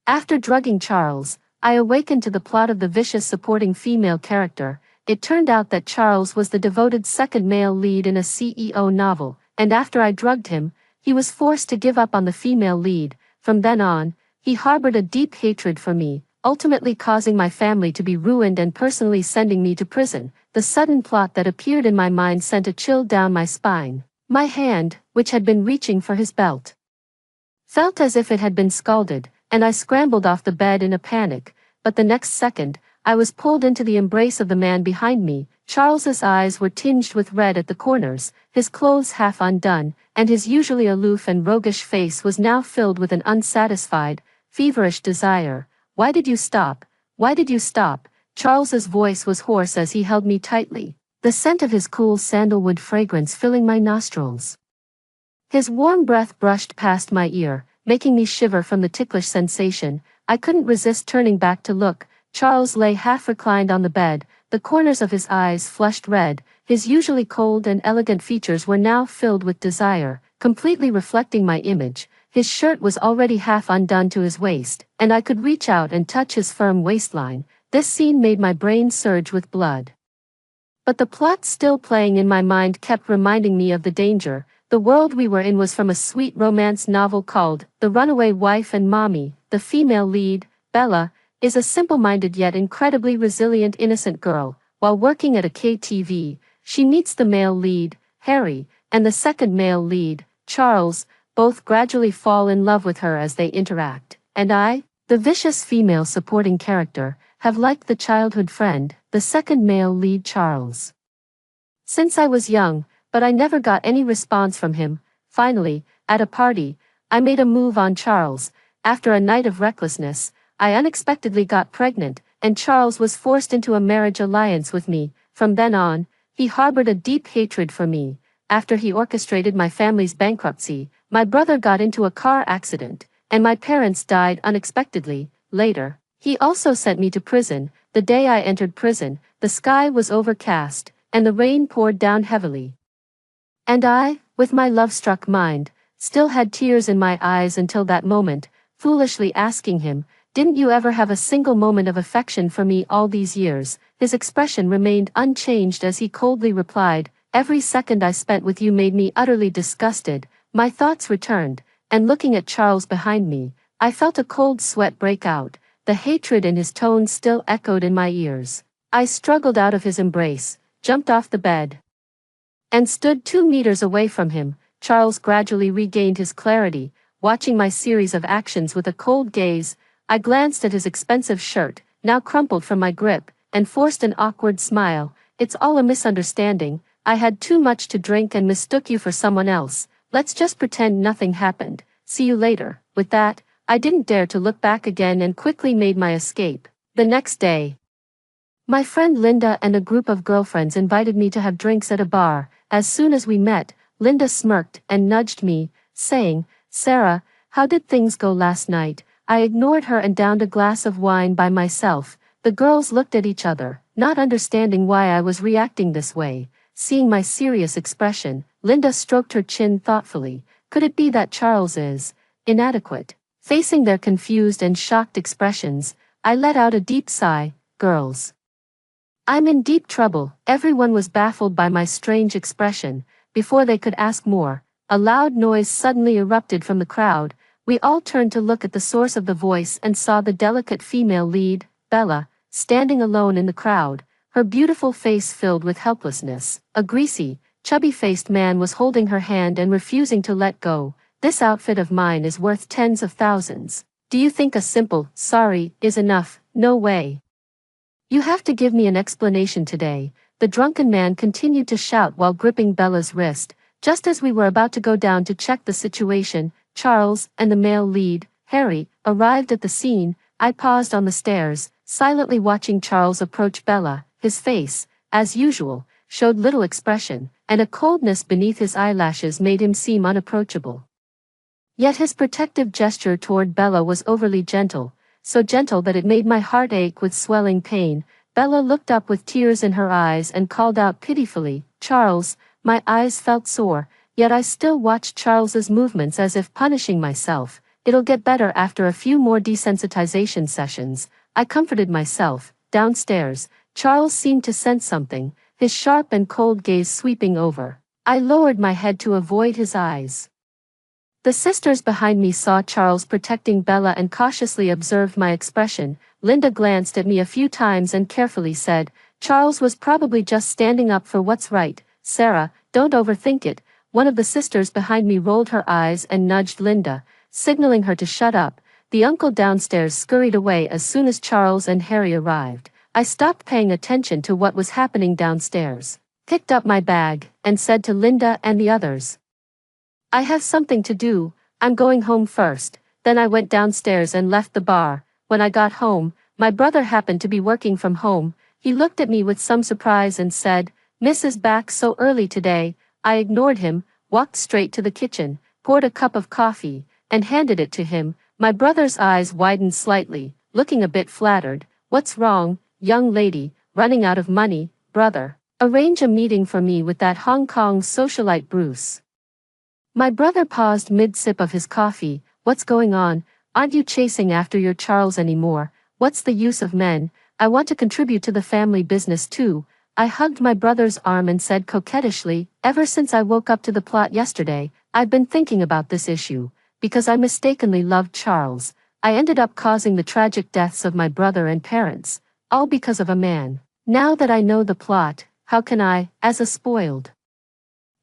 After drugging Charles, I awakened to the plot of the vicious supporting female character. It turned out that Charles was the devoted second male lead in a CEO novel, and after I drugged him, he was forced to give up on the female lead. From then on, he harbored a deep hatred for me, ultimately causing my family to be ruined and personally sending me to prison. The sudden plot that appeared in my mind sent a chill down my spine. My hand, which had been reaching for his belt, felt as if it had been scalded, and I scrambled off the bed in a panic, but the next second, I was pulled into the embrace of the man behind me. Charles's eyes were tinged with red at the corners, his clothes half undone, and his usually aloof and roguish face was now filled with an unsatisfied, feverish desire. "Why did you stop? Why did you stop?" Charles's voice was hoarse as he held me tightly, the scent of his cool sandalwood fragrance filling my nostrils. His warm breath brushed past my ear, making me shiver from the ticklish sensation. I couldn't resist turning back to look. Charles lay half reclined on the bed, the corners of his eyes flushed red. His usually cold and elegant features were now filled with desire, completely reflecting my image. His shirt was already half undone to his waist, and I could reach out and touch his firm waistline. This scene made my brain surge with blood. But the plot still playing in my mind kept reminding me of the danger. The world we were in was from a sweet romance novel called The Runaway Wife and Mommy. The female lead, Bella, is a simple-minded yet incredibly resilient innocent girl. While working at a KTV, she meets the male lead, Harry, and the second male lead, Charles. Both gradually fall in love with her as they interact, and I, the vicious female supporting character, have liked the childhood friend, the second male lead Charles, since I was young, but I never got any response from him. Finally, at a party, I made a move on Charles. After a night of recklessness, I unexpectedly got pregnant, and Charles was forced into a marriage alliance with me. From then on, he harbored a deep hatred for me. After he orchestrated my family's bankruptcy, my brother got into a car accident, and my parents died unexpectedly. Later, he also sent me to prison. The day I entered prison, the sky was overcast, and the rain poured down heavily. And I, with my love-struck mind, still had tears in my eyes until that moment, foolishly asking him, "Didn't you ever have a single moment of affection for me all these years?" His expression remained unchanged as he coldly replied, "Every second I spent with you made me utterly disgusted." My thoughts returned, and looking at Charles behind me, I felt a cold sweat break out. The hatred in his tone still echoed in my ears. I struggled out of his embrace, jumped off the bed, and stood 2 meters away from him. Charles gradually regained his clarity, watching my series of actions with a cold gaze. I glanced at his expensive shirt, now crumpled from my grip, and forced an awkward smile. "It's all a misunderstanding. I had too much to drink and mistook you for someone else. Let's just pretend nothing happened. See you later." With that, I didn't dare to look back again and quickly made my escape. The next day, my friend Linda and a group of girlfriends invited me to have drinks at a bar. As soon as we met, Linda smirked and nudged me, saying, "Sarah, how did things go last night?" I ignored her and downed a glass of wine by myself. The girls looked at each other, not understanding why I was reacting this way. Seeing my serious expression, Linda stroked her chin thoughtfully. Could it be that Charles is inadequate? Facing their confused and shocked expressions, I let out a deep sigh. "Girls, I'm in deep trouble." Everyone was baffled by my strange expression. Before they could ask more, a loud noise suddenly erupted from the crowd. We all turned to look at the source of the voice and saw the delicate female lead, Bella, standing alone in the crowd, her beautiful face filled with helplessness. A greasy, chubby-faced man was holding her hand and refusing to let go. "This outfit of mine is worth tens of thousands. Do you think a simple, sorry, is enough? No way. You have to give me an explanation today." The drunken man continued to shout while gripping Bella's wrist. Just as we were about to go down to check the situation, Charles and the male lead, Harry, arrived at the scene. I paused on the stairs, silently watching Charles approach Bella. His face, as usual, showed little expression, and a coldness beneath his eyelashes made him seem unapproachable. Yet his protective gesture toward Bella was overly gentle, so gentle that it made my heart ache with swelling pain. Bella looked up with tears in her eyes and called out pitifully, "Charles." My eyes felt sore, yet I still watched Charles's movements as if punishing myself. it'll get better after a few more desensitization sessions, I comforted myself. Downstairs, Charles seemed to sense something, his sharp and cold gaze sweeping over. I lowered my head to avoid his eyes. The sisters behind me saw Charles protecting Bella and cautiously observed my expression. Linda glanced at me a few times and carefully said, "Charles was probably just standing up for what's right. Sarah, don't overthink it." One of the sisters behind me rolled her eyes and nudged Linda, signaling her to shut up. The uncle downstairs scurried away as soon as Charles and Harry arrived. I stopped paying attention to what was happening downstairs, picked up my bag, and said to Linda and the others, "I have something to do, I'm going home first." Then I went downstairs and left the bar. When I got home, my brother happened to be working from home. He looked at me with some surprise and said, "Mrs. back so early today." I ignored him, walked straight to the kitchen, poured a cup of coffee, and handed it to him. My brother's eyes widened slightly, looking a bit flattered. "What's wrong, young lady? Running out of money, brother? Arrange a meeting for me with that Hong Kong socialite Bruce." My brother paused mid-sip of his coffee. "What's going on? Aren't you chasing after your Charles anymore? What's the use of men? I want to contribute to the family business too." I hugged my brother's arm and said coquettishly, "Ever since I woke up to the plot yesterday, I've been thinking about this issue. Because I mistakenly loved Charles, I ended up causing the tragic deaths of my brother and parents, all because of a man. Now that I know the plot, how can I, as a spoiled,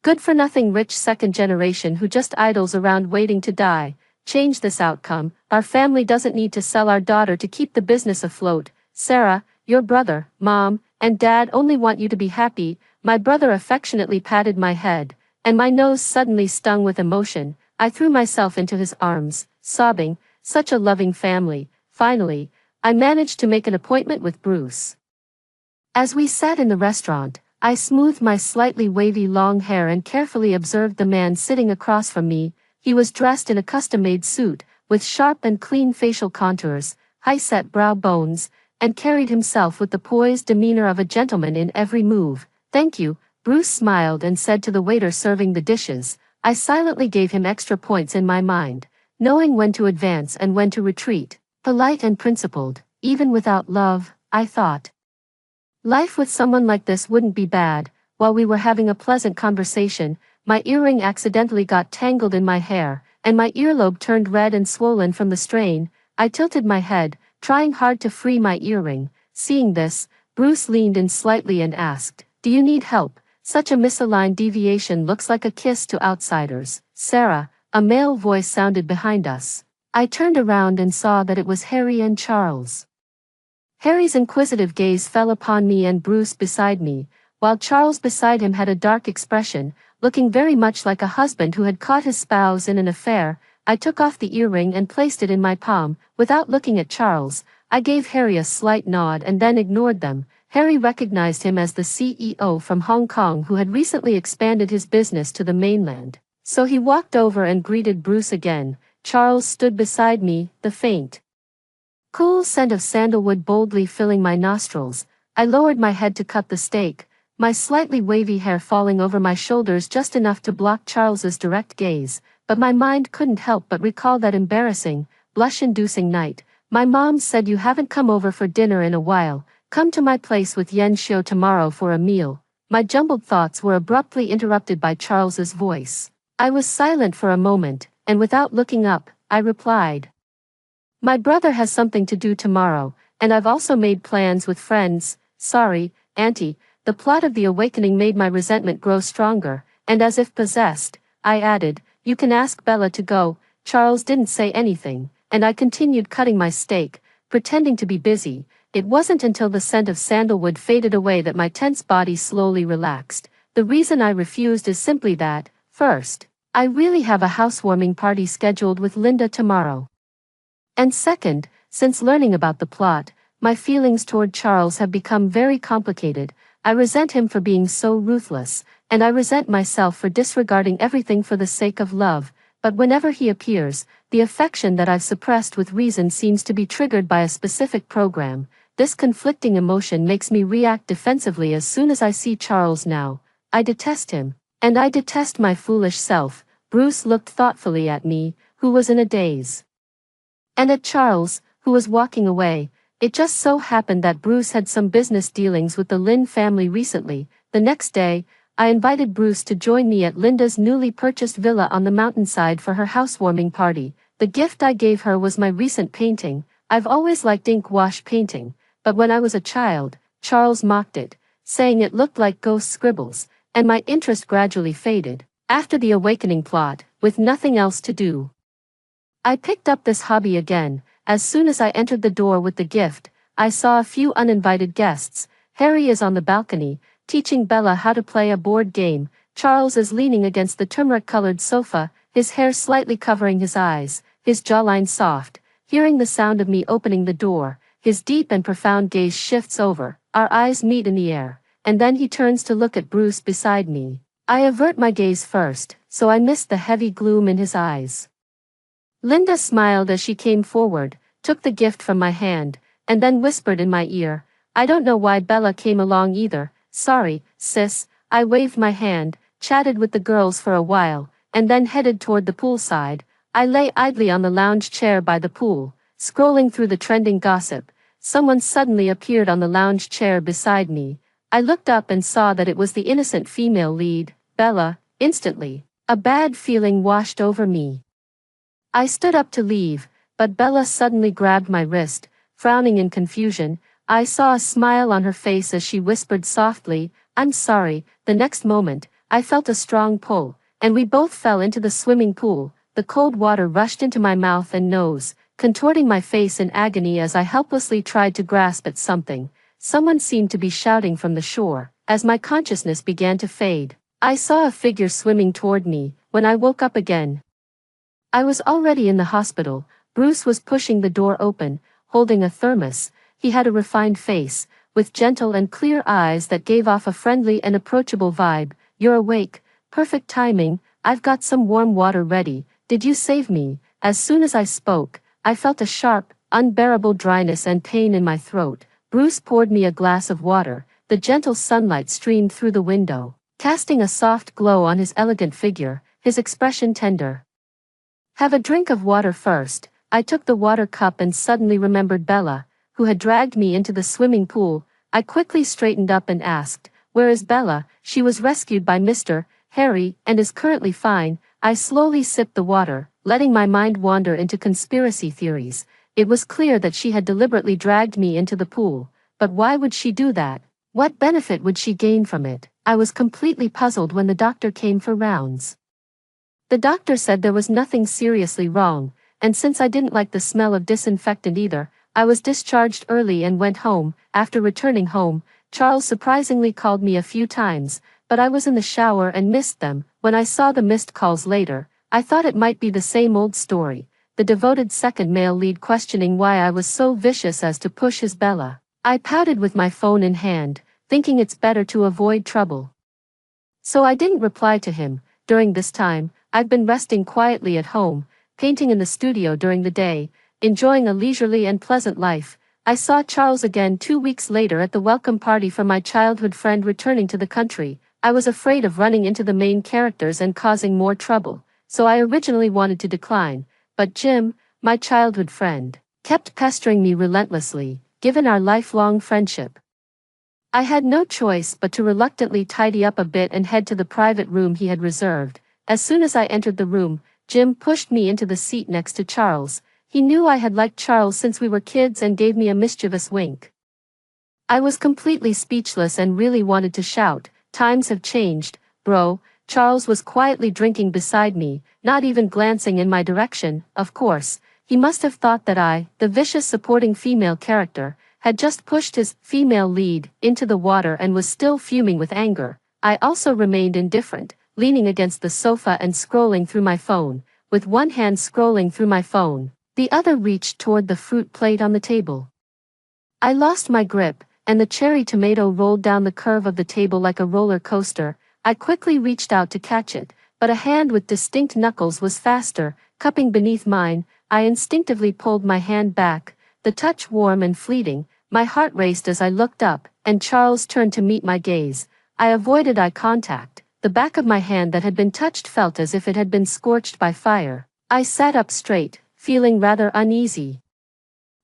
good-for-nothing rich second generation who just idles around waiting to die, change this outcome? Our family doesn't need to sell our daughter to keep the business afloat. Sarah, your brother, Mom, and Dad only want you to be happy." My brother affectionately patted my head, and my nose suddenly stung with emotion. I threw myself into his arms, sobbing, "Such a loving family." Finally, I managed to make an appointment with Bruce. As we sat in the restaurant, I smoothed my slightly wavy long hair and carefully observed the man sitting across from me. He was dressed in a custom-made suit, with sharp and clean facial contours, high-set brow bones, and carried himself with the poised demeanor of a gentleman in every move. "Thank you," Bruce smiled and said to the waiter serving the dishes. I silently gave him extra points in my mind, knowing when to advance and when to retreat. Polite and principled, even without love, I thought. Life with someone like this wouldn't be bad. While we were having a pleasant conversation, my earring accidentally got tangled in my hair, and my earlobe turned red and swollen from the strain. I tilted my head, trying hard to free my earring. Seeing this, Bruce leaned in slightly and asked, "Do you need help? Such a misaligned deviation looks like a kiss to outsiders." "Sarah," a male voice sounded behind us. I turned around and saw that it was Harry and Charles. Harry's inquisitive gaze fell upon me and Bruce beside me, while Charles beside him had a dark expression, looking very much like a husband who had caught his spouse in an affair. I took off the earring and placed it in my palm. Without looking at Charles, I gave Harry a slight nod and then ignored them. Harry recognized him as the CEO from Hong Kong who had recently expanded his business to the mainland. So he walked over and greeted Bruce again. Charles stood beside me, the faint, cool scent of sandalwood boldly filling my nostrils. I lowered my head to cut the steak, my slightly wavy hair falling over my shoulders just enough to block Charles's direct gaze, but my mind couldn't help but recall that embarrassing, blush-inducing night. "My mom said you haven't come over for dinner in a while. Come to my place with Yen Xiu tomorrow for a meal." My jumbled thoughts were abruptly interrupted by Charles's voice. I was silent for a moment, and without looking up, I replied, "My brother has something to do tomorrow, and I've also made plans with friends." "Sorry, Auntie." The plot of the awakening made my resentment grow stronger, and as if possessed, I added, "You can ask Bella to go." Charles didn't say anything, and I continued cutting my steak, pretending to be busy. It wasn't until the scent of sandalwood faded away that my tense body slowly relaxed. The reason I refused is simply that, first, I really have a housewarming party scheduled with Linda tomorrow. And second, since learning about the plot, my feelings toward Charles have become very complicated. I resent him for being so ruthless, and I resent myself for disregarding everything for the sake of love. But whenever he appears, the affection that I've suppressed with reason seems to be triggered by a specific program. This conflicting emotion makes me react defensively as soon as I see Charles now. I detest him, and I detest my foolish self. Bruce looked thoughtfully at me, who was in a daze. and at Charles, who was walking away. It just so happened that Bruce had some business dealings with the Lynn family recently. The next day, I invited Bruce to join me at Linda's newly purchased villa on the mountainside for her housewarming party. The gift I gave her was my recent painting. I've always liked ink wash painting, but when I was a child, Charles mocked it, saying it looked like ghost scribbles, and my interest gradually faded. After the awakening plot, with nothing else to do, I picked up this hobby again. As soon as I entered the door with the gift, I saw a few uninvited guests. Harry is on the balcony, teaching Bella how to play a board game. Charles is leaning against the turmeric-colored sofa, his hair slightly covering his eyes, his jawline soft. Hearing the sound of me opening the door, his deep and profound gaze shifts over. Our eyes meet in the air, and then he turns to look at Bruce beside me. I avert my gaze first, so I missed the heavy gloom in his eyes. Linda smiled as she came forward, took the gift from my hand, and then whispered in my ear, "I don't know why Bella came along either." "Sorry, sis." I waved my hand, chatted with the girls for a while, and then headed toward the poolside. I lay idly on the lounge chair by the pool, scrolling through the trending gossip. Someone suddenly appeared on the lounge chair beside me. I looked up and saw that it was the innocent female lead, Bella. Instantly, a bad feeling washed over me. I stood up to leave, but Bella suddenly grabbed my wrist, frowning in confusion. I saw a smile on her face as she whispered softly, "I'm sorry." The next moment, I felt a strong pull, and we both fell into the swimming pool. The cold water rushed into my mouth and nose, contorting my face in agony as I helplessly tried to grasp at something. Someone seemed to be shouting from the shore. As my consciousness began to fade, I saw a figure swimming toward me. When I woke up again, I was already in the hospital. Bruce was pushing the door open, holding a thermos. He had a refined face, with gentle and clear eyes that gave off a friendly and approachable vibe. "You're awake. Perfect timing. I've got some warm water ready. Did you save me?" As soon as I spoke, I felt a sharp, unbearable dryness and pain in my throat. Bruce poured me a glass of water. The gentle sunlight streamed through the window, casting a soft glow on his elegant figure, his expression tender. "Have a drink of water first." I took the water cup and suddenly remembered Bella, who had dragged me into the swimming pool. I quickly straightened up and asked, "Where is Bella?" "She was rescued by Mr. Harry, and is currently fine." I slowly sipped the water, letting my mind wander into conspiracy theories. It was clear that she had deliberately dragged me into the pool, but why would she do that? What benefit would she gain from it? I was completely puzzled when the doctor came for rounds. The doctor said there was nothing seriously wrong, and since I didn't like the smell of disinfectant either, I was discharged early and went home. After returning home, Charles surprisingly called me a few times, but I was in the shower and missed them. When I saw the missed calls later, I thought it might be the same old story, the devoted second male lead questioning why I was so vicious as to push his Bella. I pouted with my phone in hand, thinking it's better to avoid trouble. So I didn't reply to him. During this time, I've been resting quietly at home, painting in the studio during the day, enjoying a leisurely and pleasant life. I saw Charles again 2 weeks later at the welcome party for my childhood friend returning to the country. I was afraid of running into the main characters and causing more trouble, so I originally wanted to decline, but Jim, my childhood friend, kept pestering me relentlessly, given our lifelong friendship. I had no choice but to reluctantly tidy up a bit and head to the private room he had reserved. As soon as I entered the room, Jim pushed me into the seat next to Charles. He knew I had liked Charles since we were kids and gave me a mischievous wink. I was completely speechless and really wanted to shout, "Times have changed, bro." Charles was quietly drinking beside me, not even glancing in my direction. Of course, he must have thought that I, the vicious supporting female character, had just pushed his female lead into the water and was still fuming with anger. I also remained indifferent, leaning against the sofa and scrolling through my phone. With one hand scrolling through my phone, the other reached toward the fruit plate on the table. I lost my grip, and the cherry tomato rolled down the curve of the table like a roller coaster. I quickly reached out to catch it, but a hand with distinct knuckles was faster, cupping beneath mine. I instinctively pulled my hand back, the touch warm and fleeting. My heart raced as I looked up, and Charles turned to meet my gaze. I avoided eye contact. The back of my hand that had been touched felt as if it had been scorched by fire. I sat up straight, feeling rather uneasy.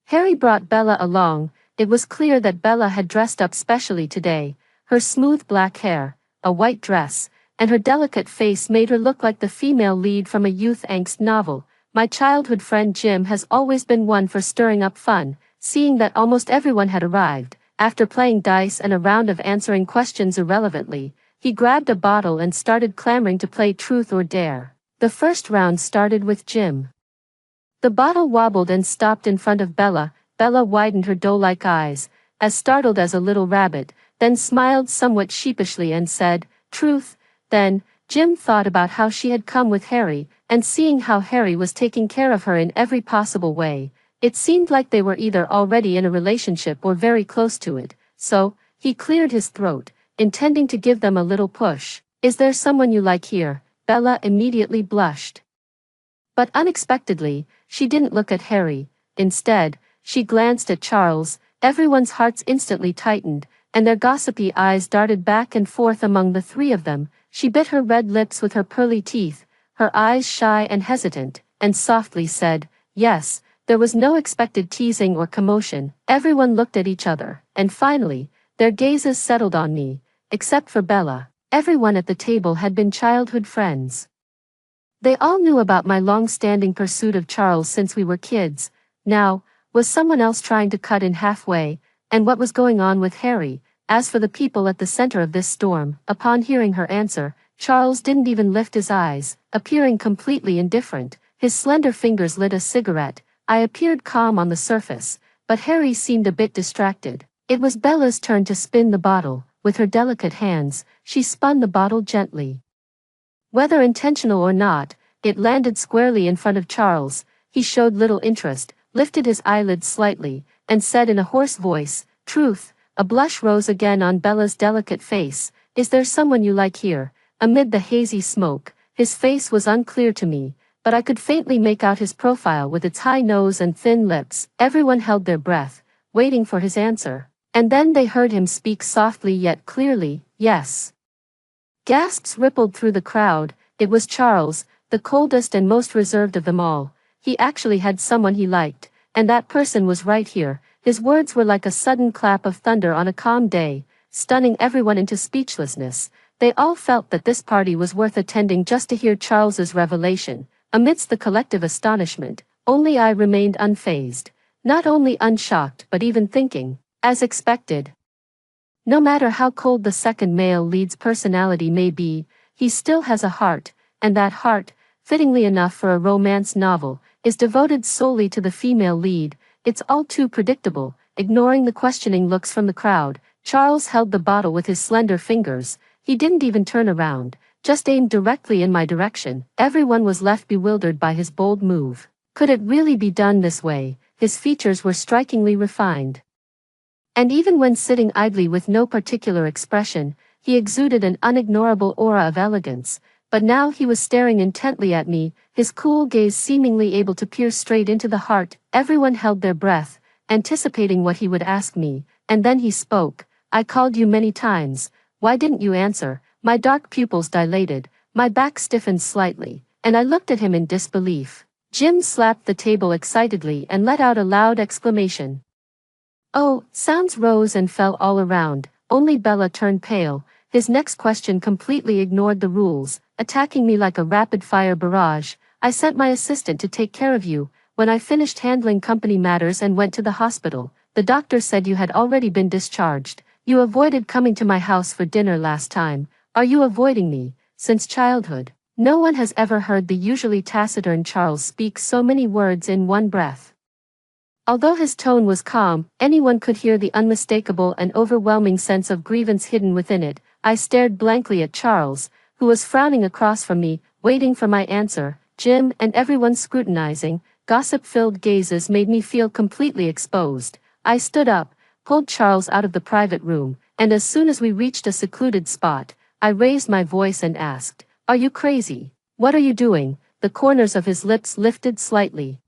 Harry brought Bella along. It was clear that Bella had dressed up specially today. Her smooth black hair, a white dress, and her delicate face made her look like the female lead from a youth angst novel. My childhood friend Jim has always been one for stirring up fun. Seeing that almost everyone had arrived, after playing dice and a round of answering questions irrelevantly, he grabbed a bottle and started clamoring to play Truth or Dare. The first round started with Jim. The bottle wobbled and stopped in front of Bella. Bella widened her doe-like eyes, as startled as a little rabbit, then smiled somewhat sheepishly and said, "Truth." Then, Jim thought about how she had come with Harry, and seeing how Harry was taking care of her in every possible way, it seemed like they were either already in a relationship or very close to it, so, he cleared his throat, intending to give them a little push. "Is there someone you like here?" Bella immediately blushed. But unexpectedly, she didn't look at Harry. Instead, she glanced at Charles. Everyone's hearts instantly tightened, and their gossipy eyes darted back and forth among the three of them. She bit her red lips with her pearly teeth, her eyes shy and hesitant, and softly said, "Yes." There was no expected teasing or commotion. Everyone looked at each other, and finally, their gazes settled on me, except for Bella. Everyone at the table had been childhood friends. They all knew about my long-standing pursuit of Charles since we were kids. Now, was someone else trying to cut in halfway? And what was going on with Harry? As for the people at the center of this storm, upon hearing her answer, Charles didn't even lift his eyes, appearing completely indifferent. His slender fingers lit a cigarette. I appeared calm on the surface, but Harry seemed a bit distracted. It was Bella's turn to spin the bottle. With her delicate hands, she spun the bottle gently. Whether intentional or not, it landed squarely in front of Charles. He showed little interest, lifted his eyelids slightly, and said in a hoarse voice, "Truth." A blush rose again on Bella's delicate face. "Is there someone you like here?" Amid the hazy smoke, his face was unclear to me, but I could faintly make out his profile with its high nose and thin lips. Everyone held their breath, waiting for his answer. And then they heard him speak softly yet clearly, "Yes." Gasps rippled through the crowd. It was Charles, the coldest and most reserved of them all. He actually had someone he liked, and that person was right here. His words were like a sudden clap of thunder on a calm day, stunning everyone into speechlessness. They all felt that this party was worth attending just to hear Charles's revelation. Amidst the collective astonishment, only I remained unfazed, not only unshocked but even thinking, as expected. No matter how cold the second male lead's personality may be, he still has a heart, and that heart, fittingly enough for a romance novel, is devoted solely to the female lead. It's all too predictable. Ignoring the questioning looks from the crowd, Charles held the bottle with his slender fingers. He didn't even turn around, just aimed directly in my direction. Everyone was left bewildered by his bold move. Could it really be done this way? His features were strikingly refined. And even when sitting idly with no particular expression, he exuded an unignorable aura of elegance. But now he was staring intently at me, his cool gaze seemingly able to pierce straight into the heart. Everyone held their breath, anticipating what he would ask me, and then he spoke. "I called you many times. Why didn't you answer?" My dark pupils dilated, my back stiffened slightly, and I looked at him in disbelief. Jim slapped the table excitedly and let out a loud exclamation. "Oh!" Sounds rose and fell all around. Only Bella turned pale. His next question completely ignored the rules, attacking me like a rapid-fire barrage. "I sent my assistant to take care of you. When I finished handling company matters and went to the hospital, the doctor said you had already been discharged. You avoided coming to my house for dinner last time. Are you avoiding me?" Since childhood, no one has ever heard the usually taciturn Charles speak so many words in one breath. Although his tone was calm, anyone could hear the unmistakable and overwhelming sense of grievance hidden within it. I stared blankly at Charles, who was frowning across from me, waiting for my answer. Jim and everyone scrutinizing, gossip-filled gazes made me feel completely exposed. I stood up, pulled Charles out of the private room, and as soon as we reached a secluded spot, I raised my voice and asked, "Are you crazy? What are you doing?" The corners of his lips lifted slightly,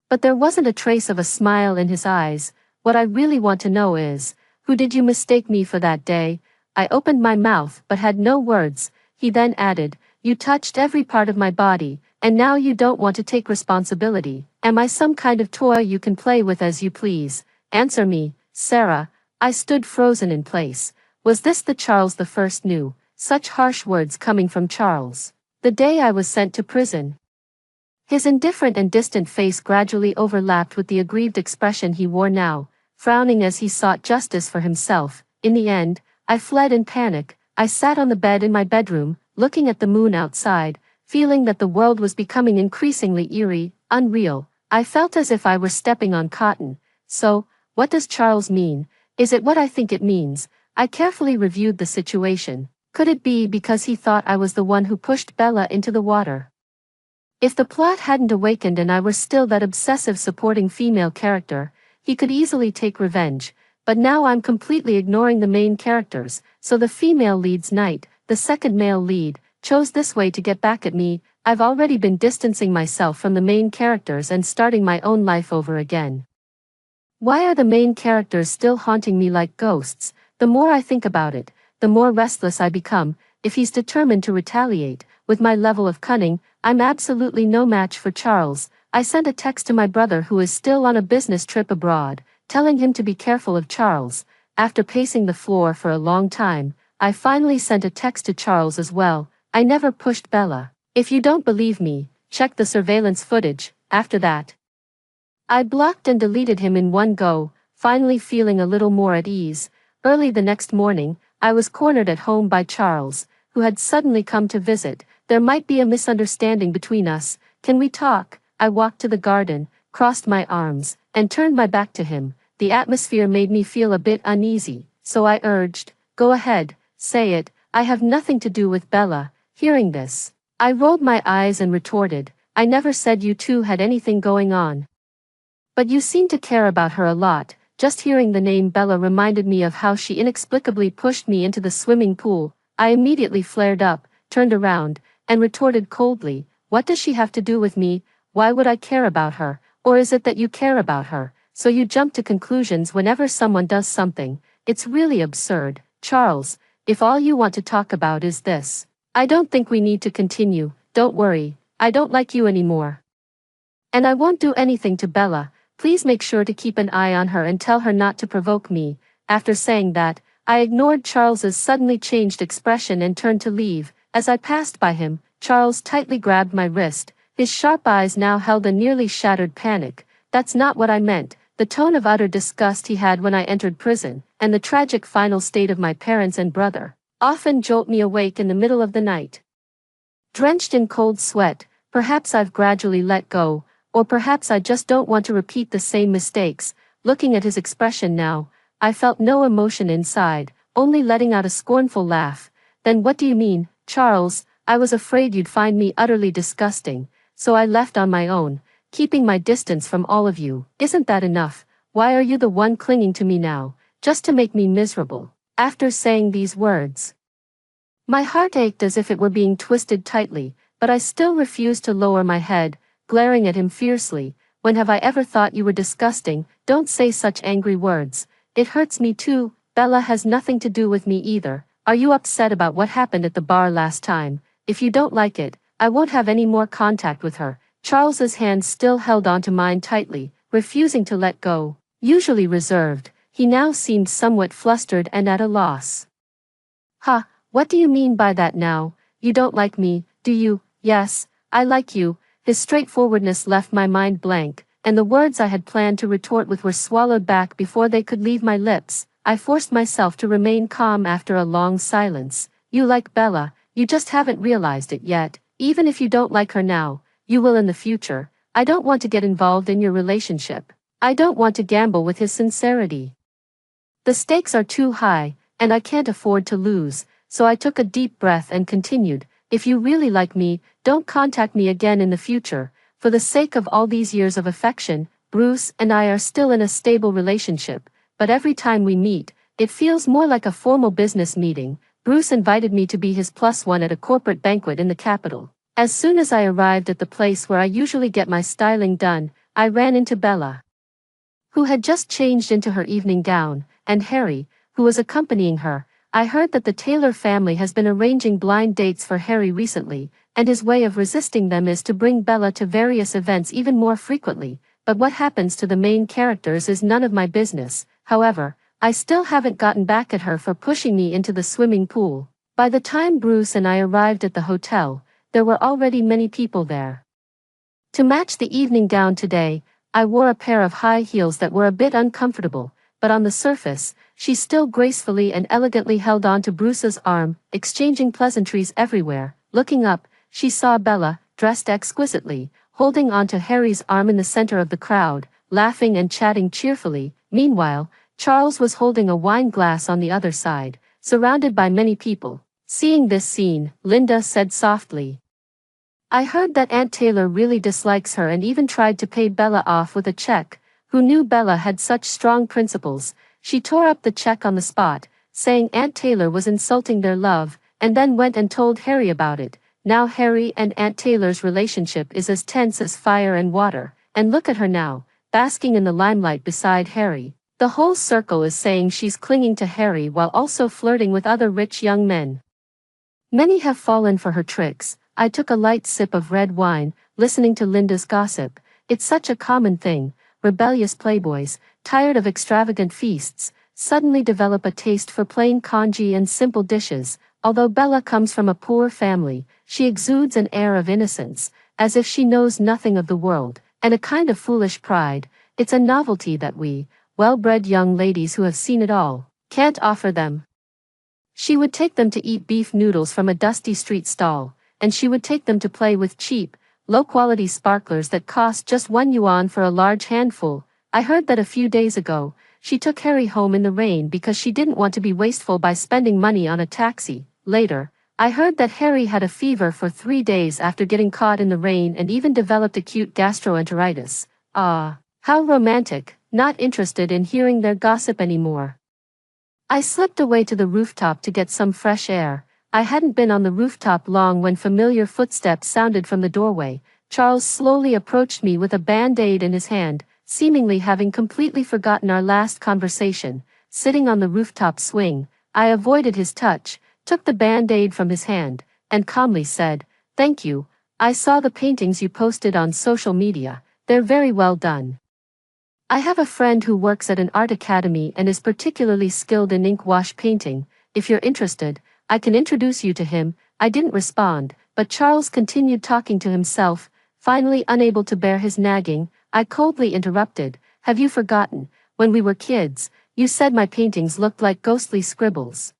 but there wasn't a trace of a smile in his eyes. "What I really want to know is, who did you mistake me for that day?" I opened my mouth but had no words. He then added, "You touched every part of my body, and now you don't want to take responsibility. Am I some kind of toy you can play with as you please? Answer me, Sarah." I stood frozen in place. Was this the Charles the First new? Such harsh words coming from Charles. The day I was sent to prison. His indifferent and distant face gradually overlapped with the aggrieved expression he wore now, frowning as he sought justice for himself. In the end, I fled in panic. I sat on the bed in my bedroom, looking at the moon outside, feeling that the world was becoming increasingly eerie, unreal. I felt as if I were stepping on cotton. So, what does Charles mean? Is it what I think it means? I carefully reviewed the situation. Could it be because he thought I was the one who pushed Bella into the water? If the plot hadn't awakened and I were still that obsessive supporting female character, he could easily take revenge, but now I'm completely ignoring the main characters, so the female lead's knight, the second male lead, chose this way to get back at me. I've already been distancing myself from the main characters and starting my own life over again. Why are the main characters still haunting me like ghosts? The more I think about it, the more restless I become. If he's determined to retaliate, with my level of cunning, I'm absolutely no match for Charles. I sent a text to my brother who is still on a business trip abroad, telling him to be careful of Charles. After pacing the floor for a long time, I finally sent a text to Charles as well. I never pushed Bella. If you don't believe me, check the surveillance footage. After that, I blocked and deleted him in one go, finally feeling a little more at ease. Early the next morning, I was cornered at home by Charles, who had suddenly come to visit. There might be a misunderstanding between us. Can we talk? I walked to the garden, crossed my arms, and turned my back to him. The atmosphere made me feel a bit uneasy, so I urged, "Go ahead, say it. I have nothing to do with Bella." Hearing this, I rolled my eyes and retorted, "I never said you two had anything going on. But you seem to care about her a lot." Just hearing the name Bella reminded me of how she inexplicably pushed me into the swimming pool. I immediately flared up, turned around, and retorted coldly, "What does she have to do with me? Why would I care about her? Or is it that you care about her, so you jump to conclusions whenever someone does something? It's really absurd, Charles. If all you want to talk about is this, I don't think we need to continue. Don't worry, I don't like you anymore. And I won't do anything to Bella. Please make sure to keep an eye on her and tell her not to provoke me." After saying that, I ignored Charles's suddenly changed expression and turned to leave. As I passed by him, Charles tightly grabbed my wrist. His sharp eyes now held a nearly shattered panic. "That's not what I meant." The tone of utter disgust he had when I entered prison, and the tragic final state of my parents and brother, often jolt me awake in the middle of the night. Drenched in cold sweat, perhaps I've gradually let go, or perhaps I just don't want to repeat the same mistakes. Looking at his expression now, I felt no emotion inside, only letting out a scornful laugh. "Then what do you mean, Charles? I was afraid you'd find me utterly disgusting, so I left on my own, keeping my distance from all of you. Isn't that enough? Why are you the one clinging to me now, just to make me miserable?" After saying these words, my heart ached as if it were being twisted tightly, but I still refused to lower my head, glaring at him fiercely. "When have I ever thought you were disgusting? Don't say such angry words. It hurts me too. Bella has nothing to do with me either. Are you upset about what happened at the bar last time? If you don't like it, I won't have any more contact with her." Charles's hands still held onto mine tightly, refusing to let go. Usually reserved, he now seemed somewhat flustered and at a loss. "Huh, what do you mean by that now? You don't like me, do you?" "Yes, I like you." His straightforwardness left my mind blank, and the words I had planned to retort with were swallowed back before they could leave my lips. I forced myself to remain calm after a long silence. "You like Bella, you just haven't realized it yet. Even if you don't like her now, you will in the future. I don't want to get involved in your relationship. I don't want to gamble with his sincerity. The stakes are too high, and I can't afford to lose." So I took a deep breath and continued, "If you really like me, don't contact me again in the future. For the sake of all these years of affection, Bruce and I are still in a stable relationship, but every time we meet, it feels more like a formal business meeting." Bruce invited me to be his +1 at a corporate banquet in the capital. As soon as I arrived at the place where I usually get my styling done, I ran into Bella, who had just changed into her evening gown, and Harry, who was accompanying her. "I heard that the Taylor family has been arranging blind dates for Harry recently. and his way of resisting them is to bring Bella to various events even more frequently, but what happens to the main characters is none of my business. However, I still haven't gotten back at her for pushing me into the swimming pool. By the time Bruce and I arrived at the hotel, there were already many people there. To match the evening gown today, I wore a pair of high heels that were a bit uncomfortable, but on the surface, she still gracefully and elegantly held on to Bruce's arm, exchanging pleasantries everywhere. Looking up, she saw Bella, dressed exquisitely, holding onto Harry's arm in the center of the crowd, laughing and chatting cheerfully. Meanwhile, Charles was holding a wine glass on the other side, surrounded by many people. Seeing this scene, Linda said softly, "I heard that Aunt Taylor really dislikes her and even tried to pay Bella off with a check. Who knew Bella had such strong principles?" She tore up the check on the spot, saying Aunt Taylor was insulting their love, and then went and told Harry about it. Now Harry and Aunt Taylor's relationship is as tense as fire and water, and look at her now, basking in the limelight beside Harry. The whole circle is saying she's clinging to Harry while also flirting with other rich young men. Many have fallen for her tricks. I took a light sip of red wine, listening to Linda's gossip. It's such a common thing. Rebellious playboys, tired of extravagant feasts, suddenly develop a taste for plain congee and simple dishes. Although Bella comes from a poor family, she exudes an air of innocence, as if she knows nothing of the world, and a kind of foolish pride. It's a novelty that we, well-bred young ladies who have seen it all, can't offer them. She would take them to eat beef noodles from a dusty street stall, and she would take them to play with cheap, low-quality sparklers that cost just 1 yuan for a large handful. I heard that a few days ago, she took Harry home in the rain because she didn't want to be wasteful by spending money on a taxi. Later, I heard that Harry had a fever for 3 days after getting caught in the rain and even developed acute gastroenteritis. Ah, how romantic. Not interested in hearing their gossip anymore. I slipped away to the rooftop to get some fresh air. I hadn't been on the rooftop long when familiar footsteps sounded from the doorway. Charles slowly approached me with a band-aid in his hand, seemingly having completely forgotten our last conversation. Sitting on the rooftop swing, I avoided his touch, took the band-aid from his hand, and calmly said, "Thank you. I saw the paintings you posted on social media. They're very well done. I have a friend who works at an art academy and is particularly skilled in ink wash painting. If you're interested, I can introduce you to him." I didn't respond, but Charles continued talking to himself. Finally unable to bear his nagging, I coldly interrupted, "Have you forgotten, when we were kids, you said my paintings looked like ghostly scribbles?"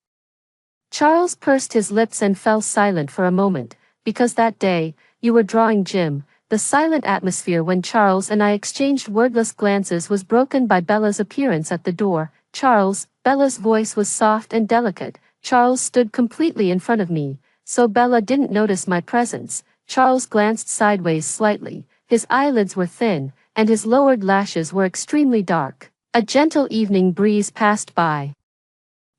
Charles pursed his lips and fell silent for a moment, because that day, you were drawing Jim. The silent atmosphere when Charles and I exchanged wordless glances was broken by Bella's appearance at the door. "Charles," Bella's voice was soft and delicate. Charles stood completely in front of me, so Bella didn't notice my presence. Charles glanced sideways slightly, his eyelids were thin, and his lowered lashes were extremely dark. A gentle evening breeze passed by,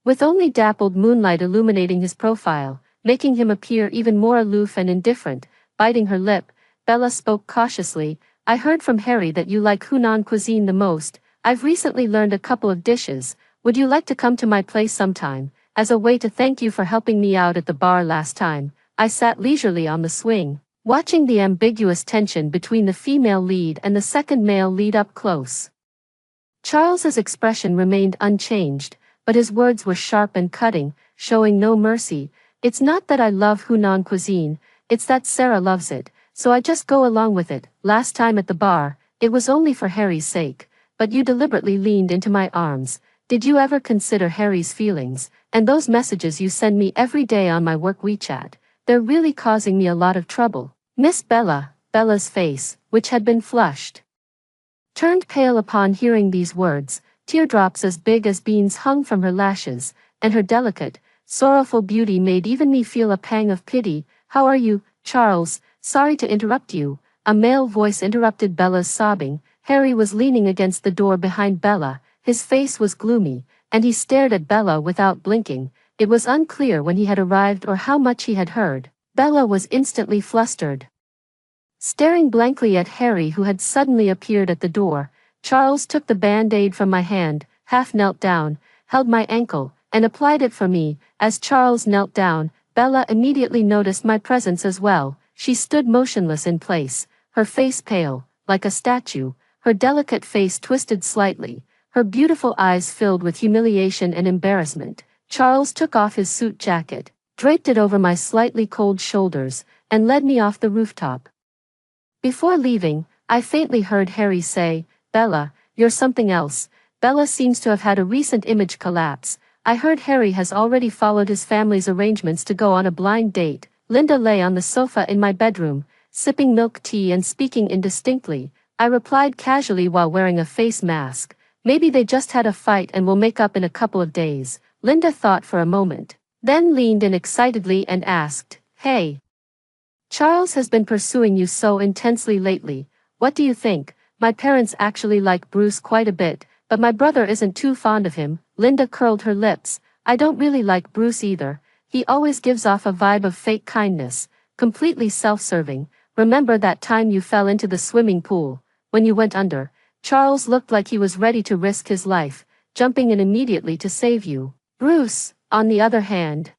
with only dappled moonlight illuminating his profile, making him appear even more aloof and indifferent. Biting her lip, Bella spoke cautiously, "I heard from Harry that you like Hunan cuisine the most. I've recently learned a couple of dishes. Would you like to come to my place sometime? As a way to thank you for helping me out at the bar last time." I sat leisurely on the swing, watching the ambiguous tension between the female lead and the second male lead up close. Charles's expression remained unchanged, but his words were sharp and cutting, showing no mercy. "It's not that I love Hunan cuisine, it's that Sarah loves it. So I just go along with it. Last time at the bar, it was only for Harry's sake, but you deliberately leaned into my arms. Did you ever consider Harry's feelings, and those messages you send me every day on my work WeChat? They're really causing me a lot of trouble." Miss Bella, Bella's face, which had been flushed, turned pale upon hearing these words. Teardrops as big as beans hung from her lashes, and her delicate, sorrowful beauty made even me feel a pang of pity. "How are you, Charles? Sorry to interrupt you," a male voice interrupted Bella's sobbing. Harry was leaning against the door behind Bella, his face was gloomy, and he stared at Bella without blinking. It was unclear when he had arrived or how much he had heard. Bella was instantly flustered, staring blankly at Harry who had suddenly appeared at the door. Charles took the band-aid from my hand, half knelt down, held my ankle, and applied it for me. As Charles knelt down, Bella immediately noticed my presence as well. she stood motionless in place, her face pale, like a statue, her delicate face twisted slightly, her beautiful eyes filled with humiliation and embarrassment. Charles took off his suit jacket, draped it over my slightly cold shoulders, and led me off the rooftop. Before leaving, I faintly heard Harry say, "Bella, you're something else." Bella seems to have had a recent image collapse. I heard Harry has already followed his family's arrangements to go on a blind date. Linda lay on the sofa in my bedroom, sipping milk tea and speaking indistinctly. I replied casually while wearing a face mask, "Maybe they just had a fight and will make up in a couple of days." Linda thought for a moment, then leaned in excitedly and asked, "Hey, Charles has been pursuing you so intensely lately. What do you think?" "My parents actually like Bruce quite a bit, but my brother isn't too fond of him." Linda curled her lips. "I don't really like Bruce either. He always gives off a vibe of fake kindness, completely self-serving. Remember that time you fell into the swimming pool? When you went under, Charles looked like he was ready to risk his life, jumping in immediately to save you. Bruce, on the other hand,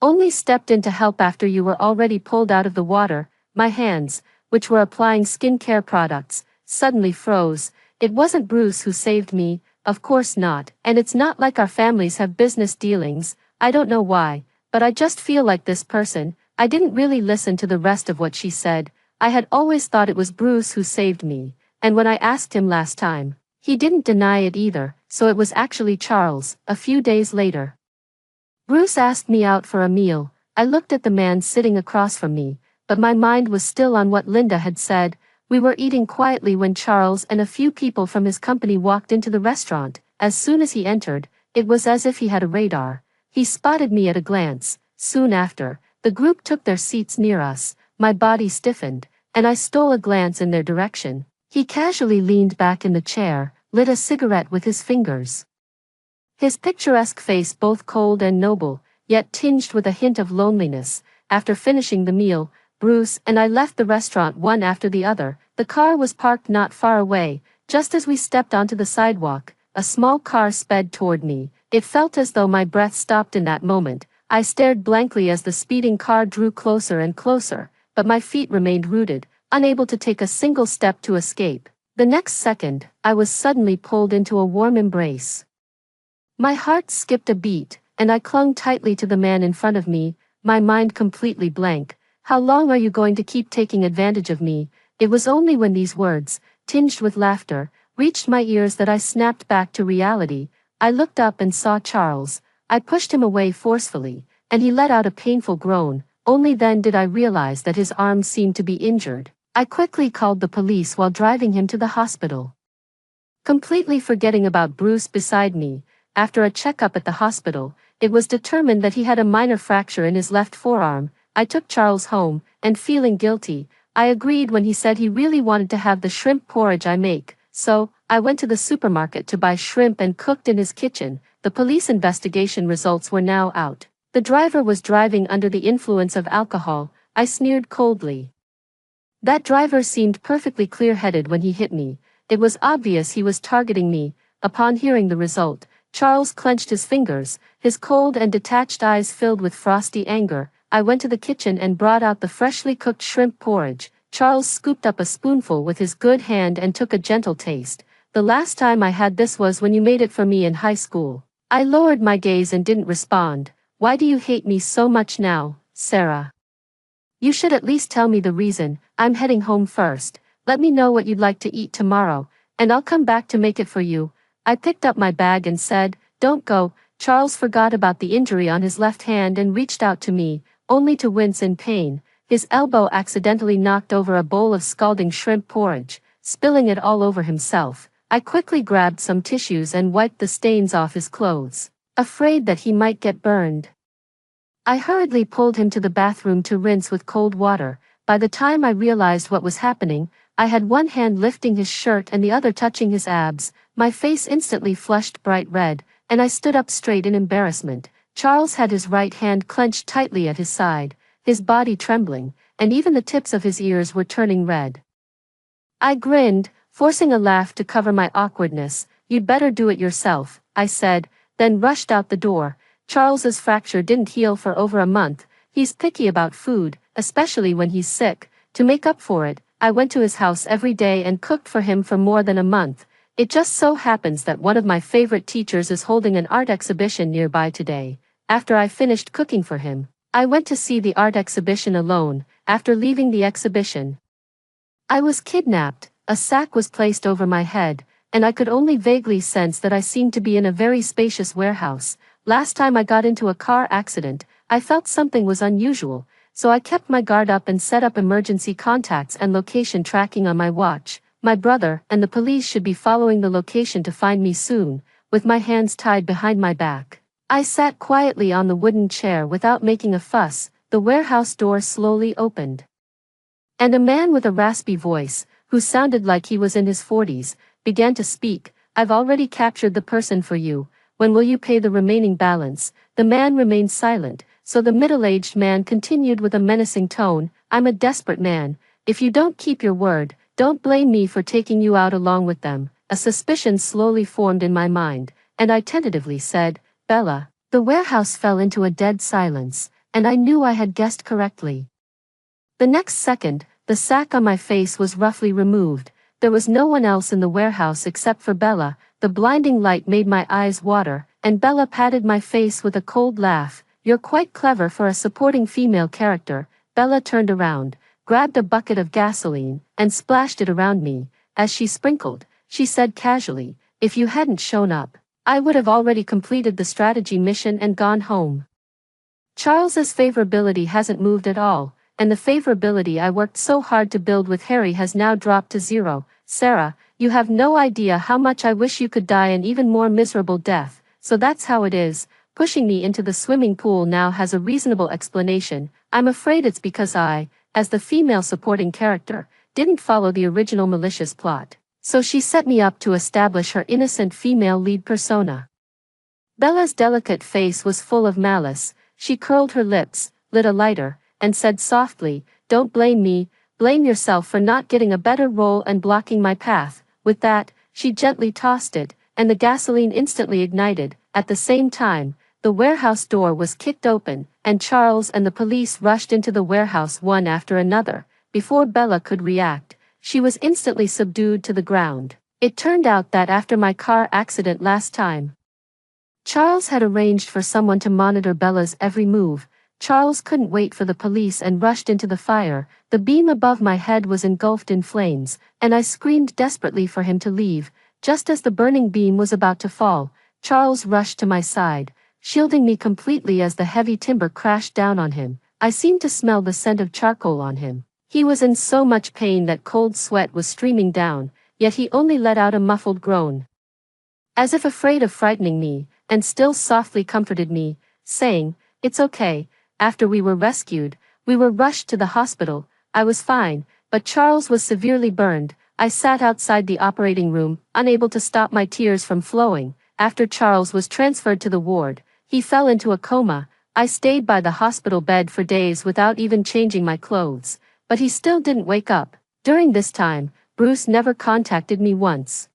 only stepped in to help after you were already pulled out of the water." My hands, which were applying skincare products, suddenly froze. It wasn't Bruce who saved me, of course not, and it's not like our families have business dealings. I don't know why, but I just feel like this person. I didn't really listen to the rest of what she said. I had always thought it was Bruce who saved me, and when I asked him last time, he didn't deny it either, so it was actually Charles. A few days later, Bruce asked me out for a meal. I looked at the man sitting across from me, but my mind was still on what Linda had said. We were eating quietly when Charles and a few people from his company walked into the restaurant. As soon as he entered, it was as if he had a radar. He spotted me at a glance. Soon after, the group took their seats near us. My body stiffened, and I stole a glance in their direction. He casually leaned back in the chair, lit a cigarette with his fingers. His picturesque face both cold and noble, yet tinged with a hint of loneliness. After finishing the meal, Bruce and I left the restaurant one after the other. The car was parked not far away. Just as we stepped onto the sidewalk, a small car sped toward me. It felt as though my breath stopped in that moment. I stared blankly as the speeding car drew closer and closer, but my feet remained rooted, unable to take a single step to escape. The next second, I was suddenly pulled into a warm embrace. My heart skipped a beat, and I clung tightly to the man in front of me, my mind completely blank. "How long are you going to keep taking advantage of me?" It was only when these words, tinged with laughter, reached my ears that I snapped back to reality. I looked up and saw Charles. I pushed him away forcefully, and he let out a painful groan. Only then did I realize that his arm seemed to be injured. I quickly called the police while driving him to the hospital, completely forgetting about Bruce beside me. After a checkup at the hospital, it was determined that he had a minor fracture in his left forearm. I took Charles home, and feeling guilty, I agreed when he said he really wanted to have the shrimp porridge I make, so I went to the supermarket to buy shrimp and cooked in his kitchen. The police investigation results were now out. The driver was driving under the influence of alcohol. I sneered coldly. That driver seemed perfectly clear-headed when he hit me. It was obvious he was targeting me. Upon hearing the result, Charles clenched his fingers, his cold and detached eyes filled with frosty anger. I went to the kitchen and brought out the freshly cooked shrimp porridge. Charles scooped up a spoonful with his good hand and took a gentle taste. "The last time I had this was when you made it for me in high school." I lowered my gaze and didn't respond. "Why do you hate me so much now, Sarah? You should at least tell me the reason." "I'm heading home first. Let me know what you'd like to eat tomorrow, and I'll come back to make it for you." I picked up my bag and said, "Don't go." Charles forgot about the injury on his left hand and reached out to me, only to wince in pain. His elbow accidentally knocked over a bowl of scalding shrimp porridge, spilling it all over himself. I quickly grabbed some tissues and wiped the stains off his clothes, afraid that he might get burned. I hurriedly pulled him to the bathroom to rinse with cold water. By the time I realized what was happening, I had one hand lifting his shirt and the other touching his abs. My face instantly flushed bright red, and I stood up straight in embarrassment. Charles had his right hand clenched tightly at his side, his body trembling, and even the tips of his ears were turning red. I grinned, forcing a laugh to cover my awkwardness. "You'd better do it yourself," I said, then rushed out the door. Charles's fracture didn't heal for over a month. He's picky about food, especially when he's sick. To make up for it, I went to his house every day and cooked for him for more than a month. It just so happens that one of my favorite teachers is holding an art exhibition nearby today. After I finished cooking for him, I went to see the art exhibition alone. After leaving the exhibition, I was kidnapped. A sack was placed over my head, and I could only vaguely sense that I seemed to be in a very spacious warehouse. Last time I got into a car accident, I felt something was unusual, so I kept my guard up and set up emergency contacts and location tracking on my watch. My brother and the police should be following the location to find me soon. With my hands tied behind my back, I sat quietly on the wooden chair without making a fuss. The warehouse door slowly opened, and a man with a raspy voice, who sounded like he was in his 40s, began to speak. "I've already captured the person for you. When will you pay the remaining balance?" The man remained silent, so the middle-aged man continued with a menacing tone, "I'm a desperate man. If you don't keep your word, don't blame me for taking you out along with them." A suspicion slowly formed in my mind, and I tentatively said, "Bella." The warehouse fell into a dead silence, and I knew I had guessed correctly. The next second, the sack on my face was roughly removed. There was no one else in the warehouse except for Bella. The blinding light made my eyes water, and Bella patted my face with a cold laugh. "You're quite clever for a supporting female character." Bella turned around, grabbed a bucket of gasoline, and splashed it around me. As she sprinkled, she said casually, "If you hadn't shown up, I would have already completed the strategy mission and gone home." Charles's favorability hasn't moved at all, and the favorability I worked so hard to build with Harry has now dropped to zero. "Sarah, you have no idea how much I wish you could die an even more miserable death. So that's how it is." Pushing me into the swimming pool now has a reasonable explanation. I'm afraid it's because I, as the female supporting character, didn't follow the original malicious plot. So she set me up to establish her innocent female lead persona. Bella's delicate face was full of malice. She curled her lips, lit a lighter, and said softly, "Don't blame me, blame yourself for not getting a better role and blocking my path." With that, she gently tossed it, and the gasoline instantly ignited. At the same time, the warehouse door was kicked open, and Charles and the police rushed into the warehouse one after another. Before Bella could react, she was instantly subdued to the ground. It turned out that after my car accident last time, Charles had arranged for someone to monitor Bella's every move. Charles couldn't wait for the police and rushed into the fire. The beam above my head was engulfed in flames, and I screamed desperately for him to leave. Just as the burning beam was about to fall, Charles rushed to my side, shielding me completely as the heavy timber crashed down on him. I seemed to smell the scent of charcoal on him. He was in so much pain that cold sweat was streaming down, yet he only let out a muffled groan, as if afraid of frightening me, and still softly comforted me, saying, "It's okay." After we were rescued, we were rushed to the hospital. I was fine, but Charles was severely burned. I sat outside the operating room, unable to stop my tears from flowing. After Charles was transferred to the ward, he fell into a coma. I stayed by the hospital bed for days without even changing my clothes, but he still didn't wake up. During this time, Bruce never contacted me once.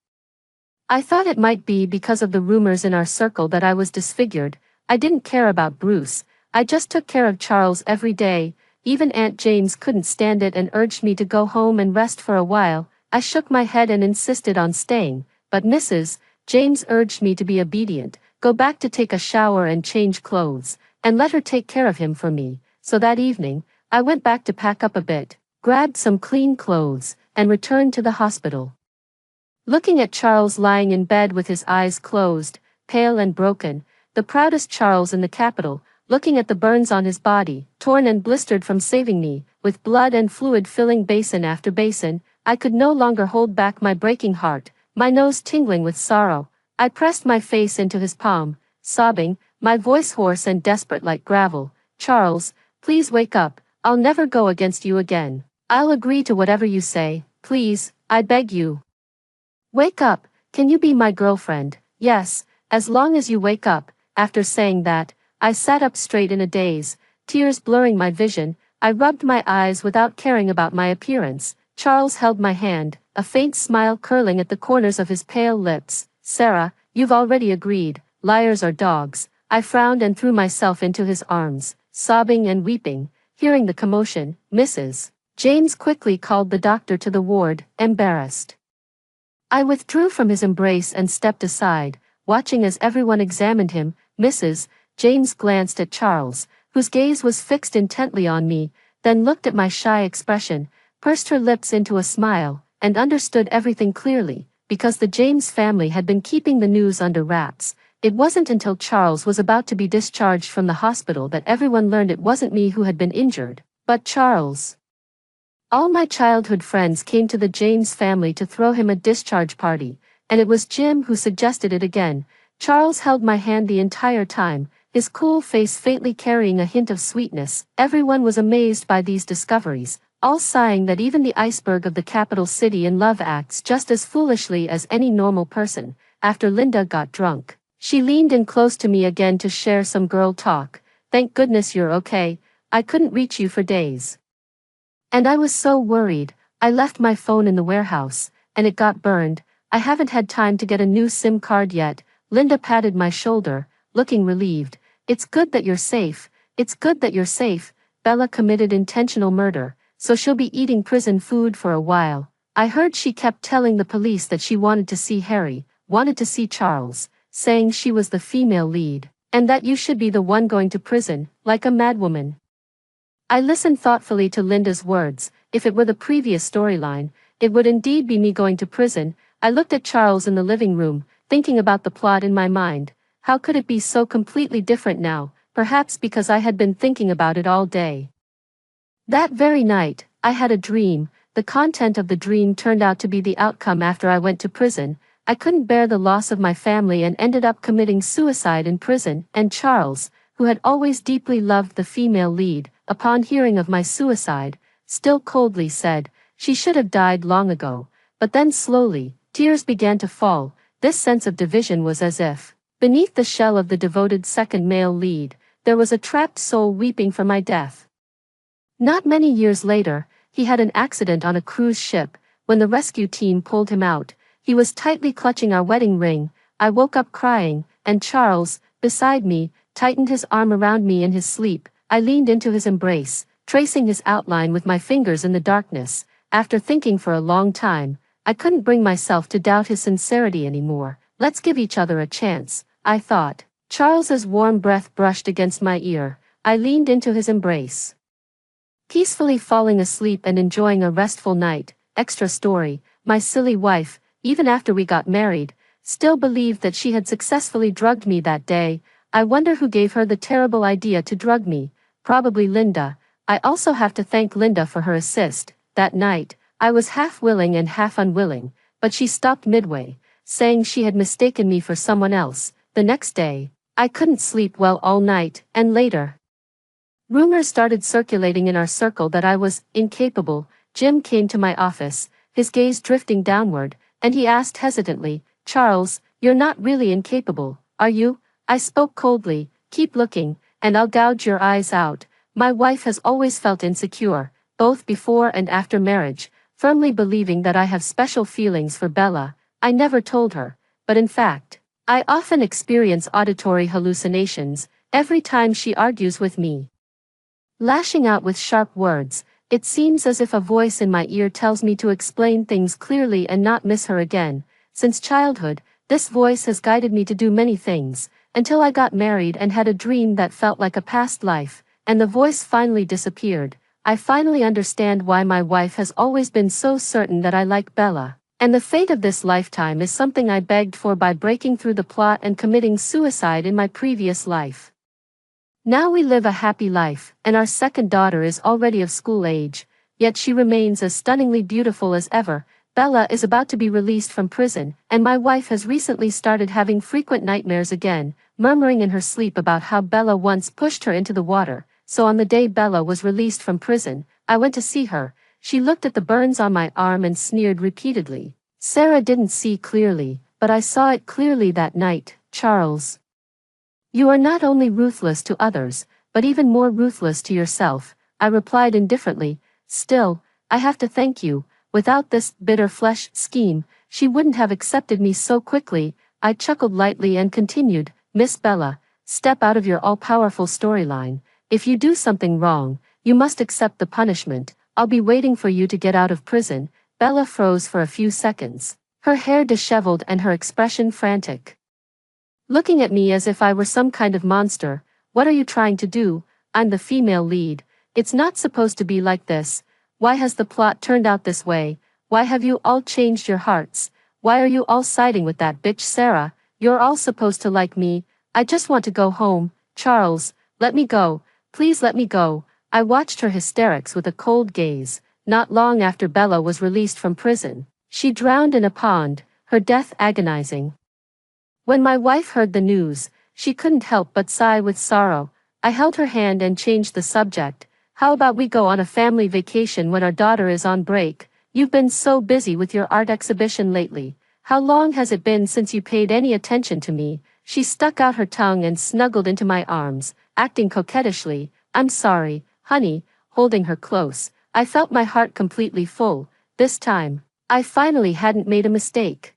I thought it might be because of the rumors in our circle that I was disfigured. I didn't care about Bruce. I just took care of Charles every day. Even Aunt James couldn't stand it and urged me to go home and rest for a while. I shook my head and insisted on staying, but Mrs. James urged me to be obedient, go back to take a shower and change clothes, and let her take care of him for me. So that evening, I went back to pack up a bit, grabbed some clean clothes, and returned to the hospital. Looking at Charles lying in bed with his eyes closed, pale and broken, the proudest Charles in the capital, looking at the burns on his body, torn and blistered from saving me, with blood and fluid filling basin after basin, I could no longer hold back my breaking heart, my nose tingling with sorrow. I pressed my face into his palm, sobbing, my voice hoarse and desperate like gravel. "Charles, please wake up. I'll never go against you again. I'll agree to whatever you say. Please, I beg you. Wake up. Can you be my girlfriend?" "Yes, as long as you wake up." After saying that, I sat up straight in a daze, tears blurring my vision. I rubbed my eyes without caring about my appearance. Charles held my hand, a faint smile curling at the corners of his pale lips. "Sarah, you've already agreed. Liars are dogs." I frowned and threw myself into his arms, sobbing and weeping. Hearing the commotion, Mrs. James quickly called the doctor to the ward, embarrassed. I withdrew from his embrace and stepped aside, watching as everyone examined him. Mrs. James glanced at Charles, whose gaze was fixed intently on me, then looked at my shy expression, pursed her lips into a smile, and understood everything clearly. Because the James family had been keeping the news under wraps, it wasn't until Charles was about to be discharged from the hospital that everyone learned it wasn't me who had been injured, but Charles. All my childhood friends came to the James family to throw him a discharge party, and it was Jim who suggested it again. Charles held my hand the entire time, his cool face faintly carrying a hint of sweetness. Everyone was amazed by these discoveries, all sighing that even the iceberg of the capital city in love acts just as foolishly as any normal person. After Linda got drunk, she leaned in close to me again to share some girl talk. "Thank goodness you're okay. I couldn't reach you for days. And I was so worried. I left my phone in the warehouse, and it got burned. I haven't had time to get a new SIM card yet." Linda patted my shoulder, looking relieved. "It's good that you're safe. It's good that you're safe. Bella committed intentional murder, so she'll be eating prison food for a while. I heard she kept telling the police that she wanted to see Harry, wanted to see Charles, saying she was the female lead, and that you should be the one going to prison, like a madwoman." I listened thoughtfully to Linda's words. If it were the previous storyline, it would indeed be me going to prison. I looked at Charles in the living room, thinking about the plot in my mind. How could it be so completely different now? Perhaps because I had been thinking about it all day. That very night, I had a dream. The content of the dream turned out to be the outcome after I went to prison. I couldn't bear the loss of my family and ended up committing suicide in prison, and Charles, who had always deeply loved the female lead, upon hearing of my suicide, still coldly said, "She should have died long ago." But then slowly, tears began to fall. This sense of division was as if, beneath the shell of the devoted second male lead, there was a trapped soul weeping for my death. Not many years later, he had an accident on a cruise ship. When the rescue team pulled him out, he was tightly clutching our wedding ring. I woke up crying, and Charles, beside me, tightened his arm around me in his sleep. I leaned into his embrace, tracing his outline with my fingers in the darkness. After thinking for a long time, I couldn't bring myself to doubt his sincerity anymore. "Let's give each other a chance," I thought. Charles's warm breath brushed against my ear. I leaned into his embrace, peacefully falling asleep and enjoying a restful night. Extra story, my silly wife, even after we got married, still believed that she had successfully drugged me that day. I wonder who gave her the terrible idea to drug me. Probably Linda. I also have to thank Linda for her assist. That night, I was half willing and half unwilling, but she stopped midway, saying she had mistaken me for someone else. The next day, I couldn't sleep well all night, and later, rumors started circulating in our circle that I was incapable. Jim came to my office, his gaze drifting downward, and he asked hesitantly, "Charles, you're not really incapable, are you?" I spoke coldly, "Keep looking, and I'll gouge your eyes out." My wife has always felt insecure, both before and after marriage, firmly believing that I have special feelings for Bella. I never told her, but in fact, I often experience auditory hallucinations every time she argues with me. Lashing out with sharp words, it seems as if a voice in my ear tells me to explain things clearly and not miss her again. Since childhood, this voice has guided me to do many things, until I got married and had a dream that felt like a past life, and the voice finally disappeared. I finally understand why my wife has always been so certain that I like Bella, and the fate of this lifetime is something I begged for by breaking through the plot and committing suicide in my previous life. Now we live a happy life, and our second daughter is already of school age, yet she remains as stunningly beautiful as ever. Bella is about to be released from prison, and my wife has recently started having frequent nightmares again, murmuring in her sleep about how Bella once pushed her into the water. So on the day Bella was released from prison, I went to see her. She looked at the burns on my arm and sneered repeatedly. "Sarah didn't see clearly, but I saw it clearly that night, Charles. You are not only ruthless to others, but even more ruthless to yourself," I replied indifferently. "Still, I have to thank you. Without this bitter flesh scheme, she wouldn't have accepted me so quickly." I chuckled lightly and continued, "Miss Bella, step out of your all-powerful storyline. If you do something wrong, You must accept the punishment. I'll be waiting for you to get out of prison." Bella froze for a few seconds, her hair disheveled and her expression frantic. Looking at me as if I were some kind of monster. "What are you trying to do? I'm the female lead. It's not supposed to be like this. Why has the plot turned out this way? Why have you all changed your hearts? Why are you all siding with that bitch Sarah? You're all supposed to like me. I just want to go home. Charles, let me go. Please let me go." I watched her hysterics with a cold gaze. Not long after Bella was released from prison, she drowned in a pond, her death agonizing. When my wife heard the news, she couldn't help but sigh with sorrow. I held her hand and changed the subject. "How about we go on a family vacation when our daughter is on break? You've been so busy with your art exhibition lately. How long has it been since you paid any attention to me?" She stuck out her tongue and snuggled into my arms, acting coquettishly. "I'm sorry, honey," holding her close. I felt my heart completely full. This time, I finally hadn't made a mistake.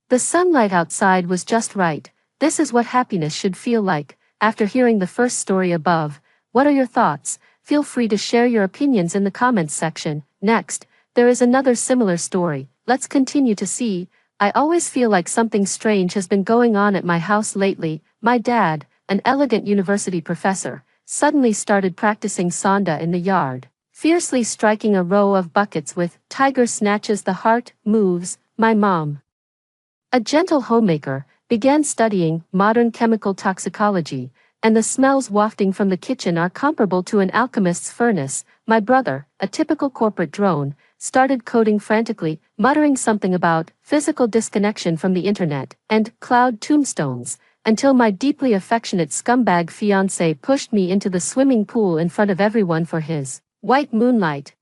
The sunlight outside was just right. This is what happiness should feel like. After hearing the first story above, what are your thoughts? Feel free to share your opinions in the comments section. Next, there is another similar story. Let's continue to see. I always feel like something strange has been going on at my house lately. My dad, an elegant university professor, suddenly started practicing sanda in the yard, fiercely striking a row of buckets with "tiger snatches the heart" moves. My mom, a gentle homemaker, began studying modern chemical toxicology, and the smells wafting from the kitchen are comparable to an alchemist's furnace. My brother, a typical corporate drone, started coding frantically, muttering something about physical disconnection from the internet and cloud tombstones, until my deeply affectionate scumbag fiancé pushed me into the swimming pool in front of everyone for his white moonlight.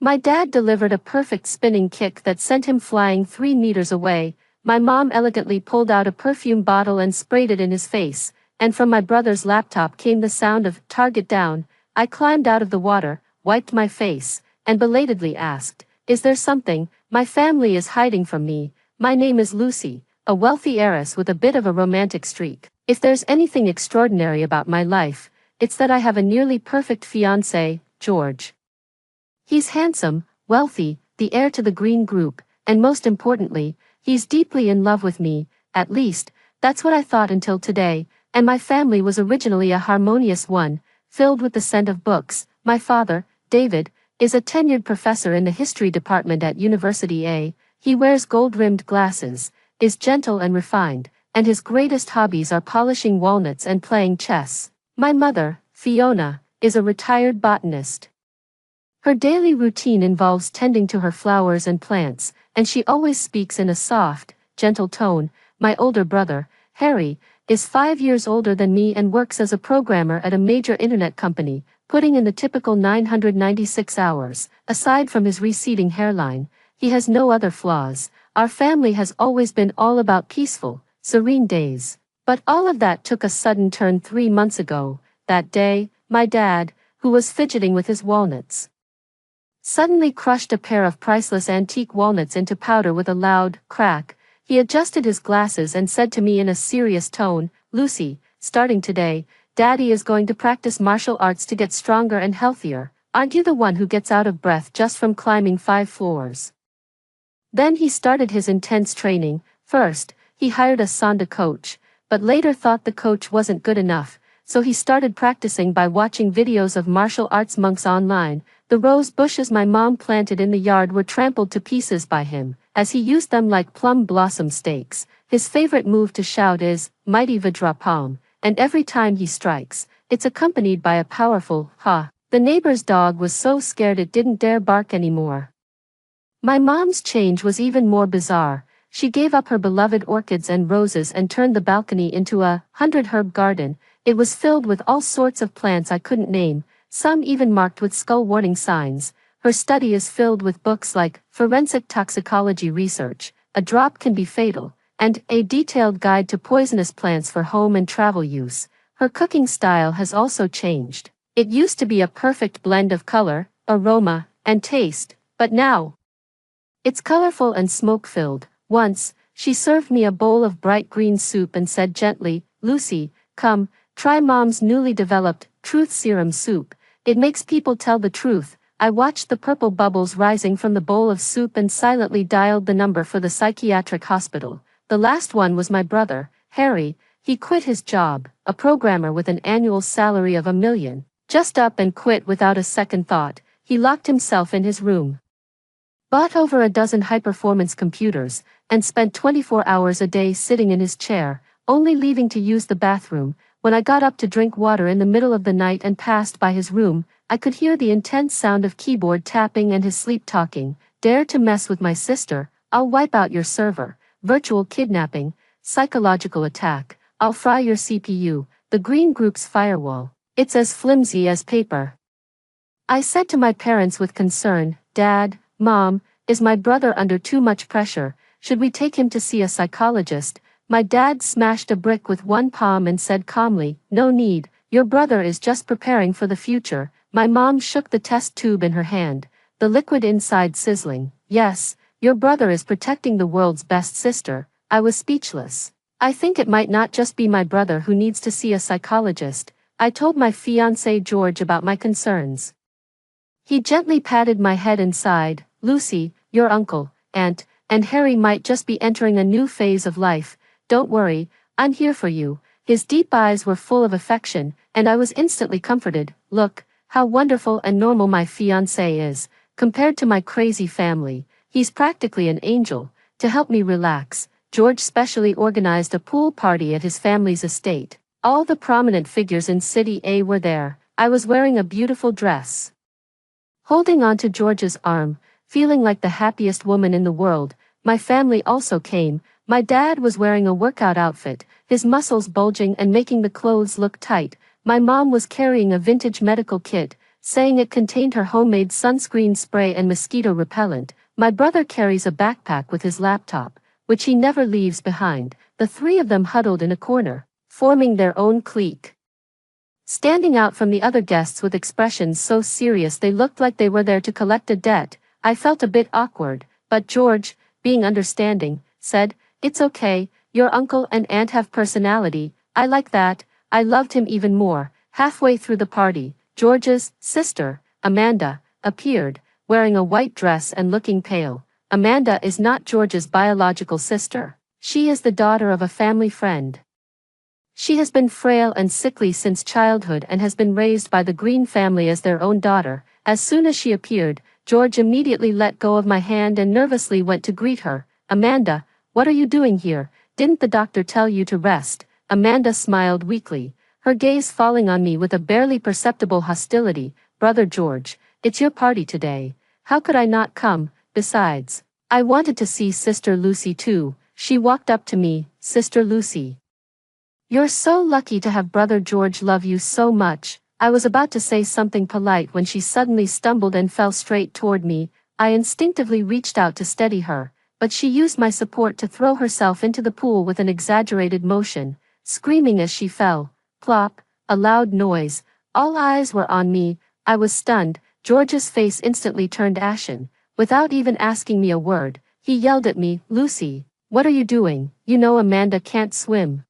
My dad delivered a perfect spinning kick that sent him flying 3 meters away. My mom elegantly pulled out a perfume bottle and sprayed it in his face, and from my brother's laptop came the sound of "target down." I climbed out of the water, wiped my face, and belatedly asked, "Is there something my family is hiding from me?" My name is Lucy, a wealthy heiress with a bit of a romantic streak. If there's anything extraordinary about my life, it's that I have a nearly perfect fiancé, George. He's handsome, wealthy, the heir to the Green Group, and most importantly, he's deeply in love with me. At least, that's what I thought until today, and my family was originally a harmonious one, filled with the scent of books. My father, David, is a tenured professor in the history department at University A. He wears gold-rimmed glasses, is gentle and refined, and his greatest hobbies are polishing walnuts and playing chess. My mother, Fiona, is a retired botanist. Her daily routine involves tending to her flowers and plants, and she always speaks in a soft, gentle tone. My older brother, Harry, is 5 years older than me and works as a programmer at a major internet company, putting in the typical 996 hours. Aside from his receding hairline, he has no other flaws. Our family has always been all about peaceful, serene days. But all of that took a sudden turn 3 months ago. That day, my dad, who was fidgeting with his walnuts, suddenly crushed a pair of priceless antique walnuts into powder with a loud crack. He adjusted his glasses and said to me in a serious tone, "Lucy, starting today, Daddy is going to practice martial arts to get stronger and healthier. Aren't you the one who gets out of breath just from climbing 5 floors?" Then he started his intense training. First, he hired a Sanda coach, but later thought the coach wasn't good enough, so he started practicing by watching videos of martial arts monks online. The rose bushes my mom planted in the yard were trampled to pieces by him, as he used them like plum blossom stakes. His favorite move to shout is, "Mighty Vajra Palm," and every time he strikes, it's accompanied by a powerful, "ha." The neighbor's dog was so scared it didn't dare bark anymore. My mom's change was even more bizarre. She gave up her beloved orchids and roses and turned the balcony into a 100-herb garden. It was filled with all sorts of plants I couldn't name, some even marked with skull warning signs. Her study is filled with books like Forensic Toxicology Research, A Drop Can Be Fatal, and A Detailed Guide to Poisonous Plants for Home and Travel Use. Her cooking style has also changed. It used to be a perfect blend of color, aroma, and taste, but now it's colorful and smoke-filled. Once, she served me a bowl of bright green soup and said gently, "Lucy, come, try Mom's newly developed Truth Serum soup." It makes people tell the truth. I watched the purple bubbles rising from the bowl of soup and silently dialed the number for the psychiatric hospital. The last one was my brother, Harry. He quit his job, a programmer with an annual salary of $1 million. Just up and quit without a second thought. He locked himself in his room, bought over a dozen high-performance computers, and spent 24 hours a day sitting in his chair, only leaving to use the bathroom. When I got up to drink water in the middle of the night and passed by his room, I could hear the intense sound of keyboard tapping and his sleep-talking. Dare to mess with my sister, I'll wipe out your server. Virtual kidnapping, psychological attack, I'll fry your CPU. The Green Group's firewall, it's as flimsy as paper. I said to my parents with concern, Dad, Mom, is my brother under too much pressure? Should we take him to see a psychologist? My dad smashed a brick with one palm and said calmly, no need, your brother is just preparing for the future. My mom shook the test tube in her hand, the liquid inside sizzling. Yes, your brother is protecting the world's best sister. I was speechless. I think it might not just be my brother who needs to see a psychologist. I told my fiancé George about my concerns. He gently patted my head and sighed, Lucy, your uncle, aunt, and Harry might just be entering a new phase of life. Don't worry, I'm here for you. His deep eyes were full of affection, and I was instantly comforted. Look, how wonderful and normal my fiancé is. Compared to my crazy family, he's practically an angel. To help me relax, George specially organized a pool party at his family's estate. All the prominent figures in City A were there. I was wearing a beautiful dress, holding onto George's arm, feeling like the happiest woman in the world. My family also came. My dad was wearing a workout outfit, his muscles bulging and making the clothes look tight. My mom was carrying a vintage medical kit, saying it contained her homemade sunscreen spray and mosquito repellent. My brother carries a backpack with his laptop, which he never leaves behind. The three of them huddled in a corner, forming their own clique, standing out from the other guests with expressions so serious they looked like they were there to collect a debt. I felt a bit awkward, but George, being understanding, said, it's okay, your uncle and aunt have personality. I like that. I loved him even more. Halfway through the party, George's sister, Amanda, appeared, wearing a white dress and looking pale. Amanda is not George's biological sister. She is the daughter of a family friend. She has been frail and sickly since childhood and has been raised by the Green family as their own daughter. As soon as she appeared, George immediately let go of my hand and nervously went to greet her. Amanda, what are you doing here? Didn't the doctor tell you to rest? Amanda smiled weakly, her gaze falling on me with a barely perceptible hostility. Brother George, it's your party today. How could I not come? Besides, I wanted to see Sister Lucy too. She walked up to me, Sister Lucy, you're so lucky to have Brother George love you so much. I was about to say something polite when she suddenly stumbled and fell straight toward me. I instinctively reached out to steady her, but she used my support to throw herself into the pool with an exaggerated motion, screaming as she fell. Plop, a loud noise. All eyes were on me. I was stunned. George's face instantly turned ashen. Without even asking me a word, he yelled at me, Lucy, what are you doing? You know Amanda can't swim.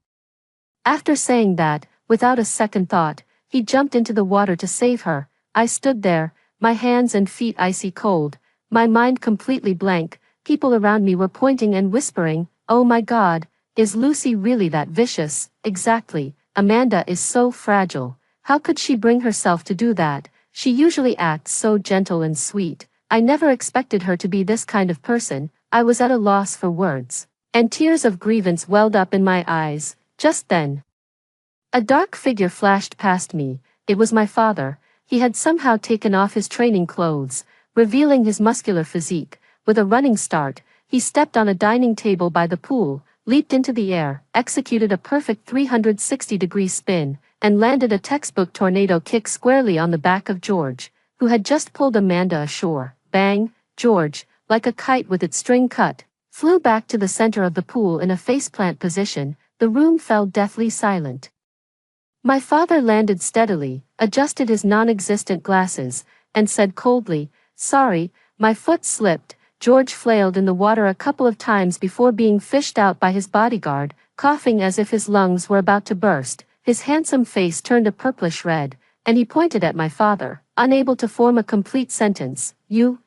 After saying that, without a second thought, he jumped into the water to save her. I stood there, my hands and feet icy cold, my mind completely blank. People around me were pointing and whispering, oh my God, is Lucy really that vicious? Exactly, Amanda is so fragile. How could she bring herself to do that? She usually acts so gentle and sweet. I never expected her to be this kind of person. I was at a loss for words, and tears of grievance welled up in my eyes. Just then, a dark figure flashed past me. It was my father. He had somehow taken off his training clothes, revealing his muscular physique. With a running start, he stepped on a dining table by the pool, leaped into the air, executed a perfect 360-degree spin, and landed a textbook tornado kick squarely on the back of George, who had just pulled Amanda ashore. Bang! George, like a kite with its string cut, flew back to the center of the pool in a faceplant position. The room fell deathly silent. My father landed steadily, adjusted his non-existent glasses, and said coldly, sorry, my foot slipped. George flailed in the water a couple of times before being fished out by his bodyguard, coughing as if his lungs were about to burst. His handsome face turned a purplish red. and he pointed at my father, unable to form a complete sentence. You,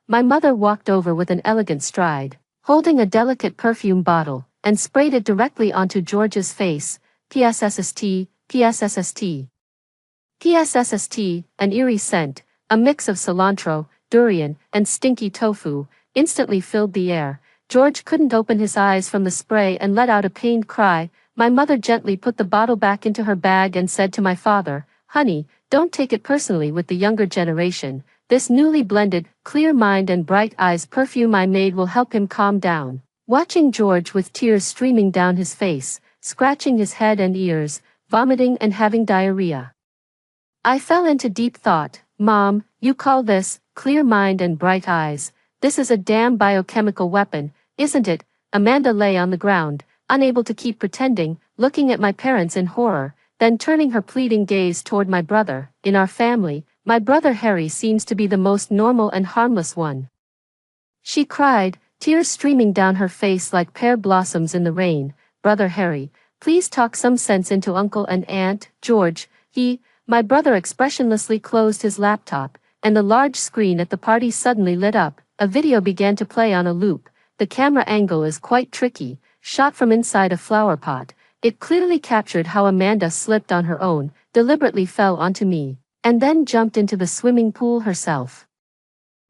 my mother walked over with an elegant stride, holding a delicate perfume bottle, and sprayed it directly onto George's face. PSSST, PSSST. PSSST, an eerie scent, a mix of cilantro, durian, and stinky tofu, instantly filled the air. George couldn't open his eyes from the spray and let out a pained cry. My mother gently put the bottle back into her bag and said to my father, "Honey, don't take it personally with the younger generation. This newly blended, clear mind and bright eyes perfume I made will help him calm down." Watching George with tears streaming down his face, scratching his head and ears, vomiting and having diarrhea, I fell into deep thought. Mom, you call this clear mind and bright eyes? This is a damn biochemical weapon, isn't it? Amanda lay on the ground, unable to keep pretending, looking at my parents in horror, then turning her pleading gaze toward my brother. In our family, my brother Harry seems to be the most normal and harmless one, she cried, tears streaming down her face like pear blossoms in the rain. Brother Harry, please talk some sense into Uncle and Aunt George. My brother expressionlessly closed his laptop, and the large screen at the party suddenly lit up. A video began to play on a loop. The camera angle is quite tricky, shot from inside a flower pot. It clearly captured how Amanda slipped on her own, deliberately fell onto me, and then jumped into the swimming pool herself.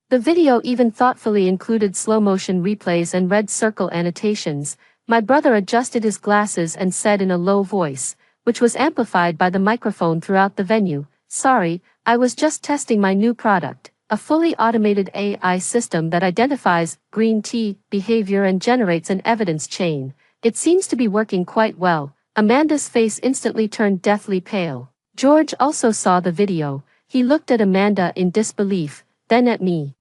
The video even thoughtfully included slow-motion replays and red circle annotations. My brother adjusted his glasses and said in a low voice, which was amplified by the microphone throughout the venue, "Sorry, I was just testing my new product, a fully automated AI system that identifies green tea behavior and generates an evidence chain. It seems to be working quite well." Amanda's face instantly turned deathly pale. George also saw the video. He looked at Amanda in disbelief, then at me,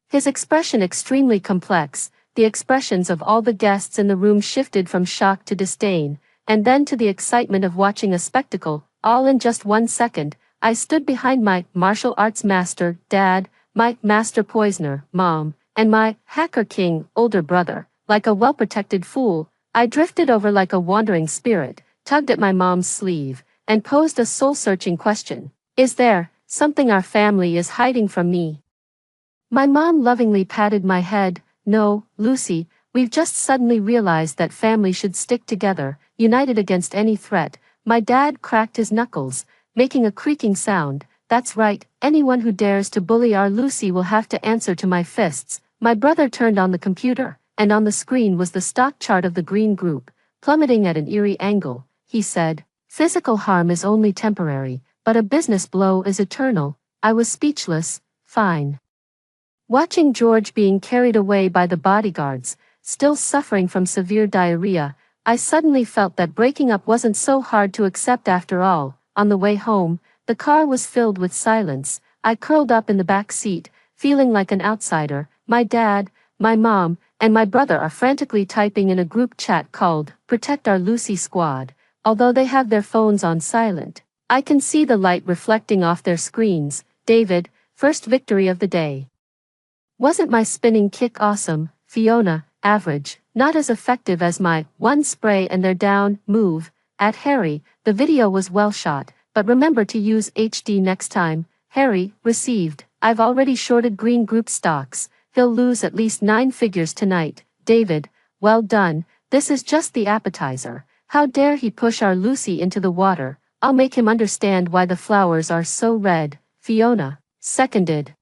his expression extremely complex. The expressions of all the guests in the room shifted from shock to disdain, and then to the excitement of watching a spectacle, all in just 1 second. I stood behind my martial arts master, Dad, my master poisoner, Mom, and my hacker king, older brother. Like a well-protected fool, I drifted over like a wandering spirit, tugged at my mom's sleeve, and posed a soul-searching question. Is there something our family is hiding from me? My mom lovingly patted my head. No, Lucy, we've just suddenly realized that family should stick together, united against any threat. My dad cracked his knuckles, making a creaking sound. That's right, anyone who dares to bully our Lucy will have to answer to my fists. My brother turned on the computer, and on the screen was the stock chart of the green group, plummeting at an eerie angle. He said, "Physical harm is only temporary, but a business blow is eternal." I was speechless. Fine. Watching George being carried away by the bodyguards, still suffering from severe diarrhea, I suddenly felt that breaking up wasn't so hard to accept after all. On the way home, the car was filled with silence. I curled up in the back seat, feeling like an outsider. My dad, my mom, and my brother are frantically typing in a group chat called Protect Our Lucy Squad. Although they have their phones on silent, I can see the light reflecting off their screens. David, first victory of the day. Wasn't my spinning kick awesome? Fiona, average, not as effective as my one spray and they're down move. At Harry, the video was well shot, but remember to use HD next time. Harry, received. I've already shorted green group stocks. He'll lose at least 9 figures tonight. David, well done. This is just the appetizer. How dare he push our Lucy into the water? I'll make him understand why the flowers are so red. Fiona, seconded.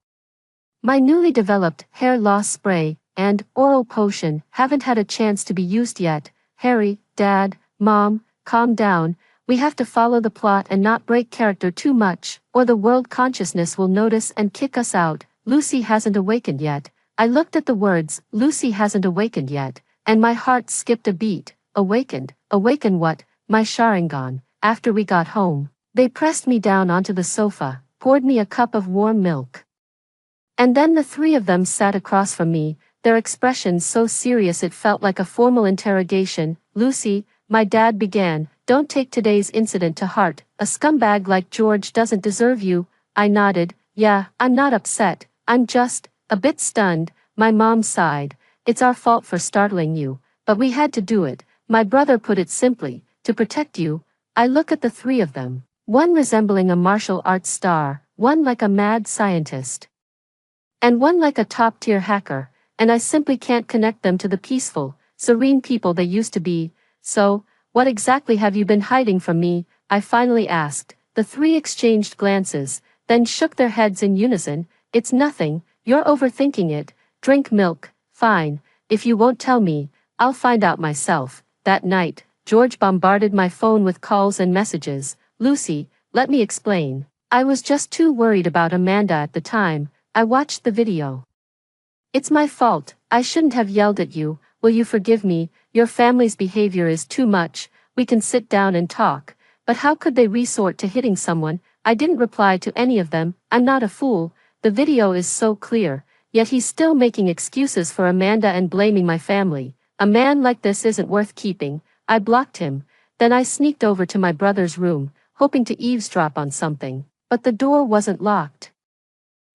My newly developed hair loss spray and oral potion haven't had a chance to be used yet. Harry, Dad, Mom, calm down. We have to follow the plot and not break character too much, or the world consciousness will notice and kick us out. Lucy hasn't awakened yet. I looked at the words, Lucy hasn't awakened yet, and my heart skipped a beat. Awakened? Awaken what? My Sharingan. After we got home, they pressed me down onto the sofa, poured me a cup of warm milk. And then the 3 of them sat across from me, their expressions so serious it felt like a formal interrogation. Lucy, my dad began, don't take today's incident to heart. A scumbag like George doesn't deserve you. I nodded. Yeah, I'm not upset. I'm just a bit stunned. My mom sighed. It's our fault for startling you, but we had to do it. My brother put it simply, to protect you. I look at the 3 of them. One resembling a martial arts star, one like a mad scientist, and one like a top-tier hacker, and I simply can't connect them to the peaceful, serene people they used to be. So, what exactly have you been hiding from me? I finally asked. The three exchanged glances, then shook their heads in unison. It's nothing, you're overthinking it. Drink milk. Fine, if you won't tell me, I'll find out myself. That night, George bombarded my phone with calls and messages. Lucy, let me explain. I was just too worried about Amanda at the time. I watched the video. It's my fault, I shouldn't have yelled at you. Will you forgive me? Your family's behavior is too much. We can sit down and talk. But how could they resort to hitting someone? I didn't reply to any of them. I'm not a fool. The video is so clear. Yet he's still making excuses for Amanda and blaming my family. A man like this isn't worth keeping. I blocked him. Then I sneaked over to my brother's room, hoping to eavesdrop on something. But the door wasn't locked.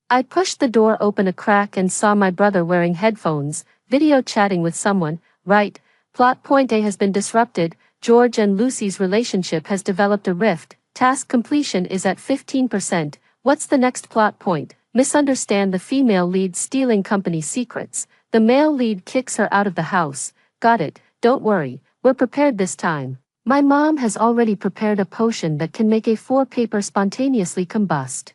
I pushed the door open a crack and saw my brother wearing headphones, video chatting with someone. Right. Plot point A has been disrupted. George and Lucy's relationship has developed a rift. Task completion is at 15%. What's the next plot point? Misunderstand the female lead stealing company secrets. The male lead kicks her out of the house. Got it. Don't worry. We're prepared this time. My mom has already prepared a potion that can make A4 paper spontaneously combust.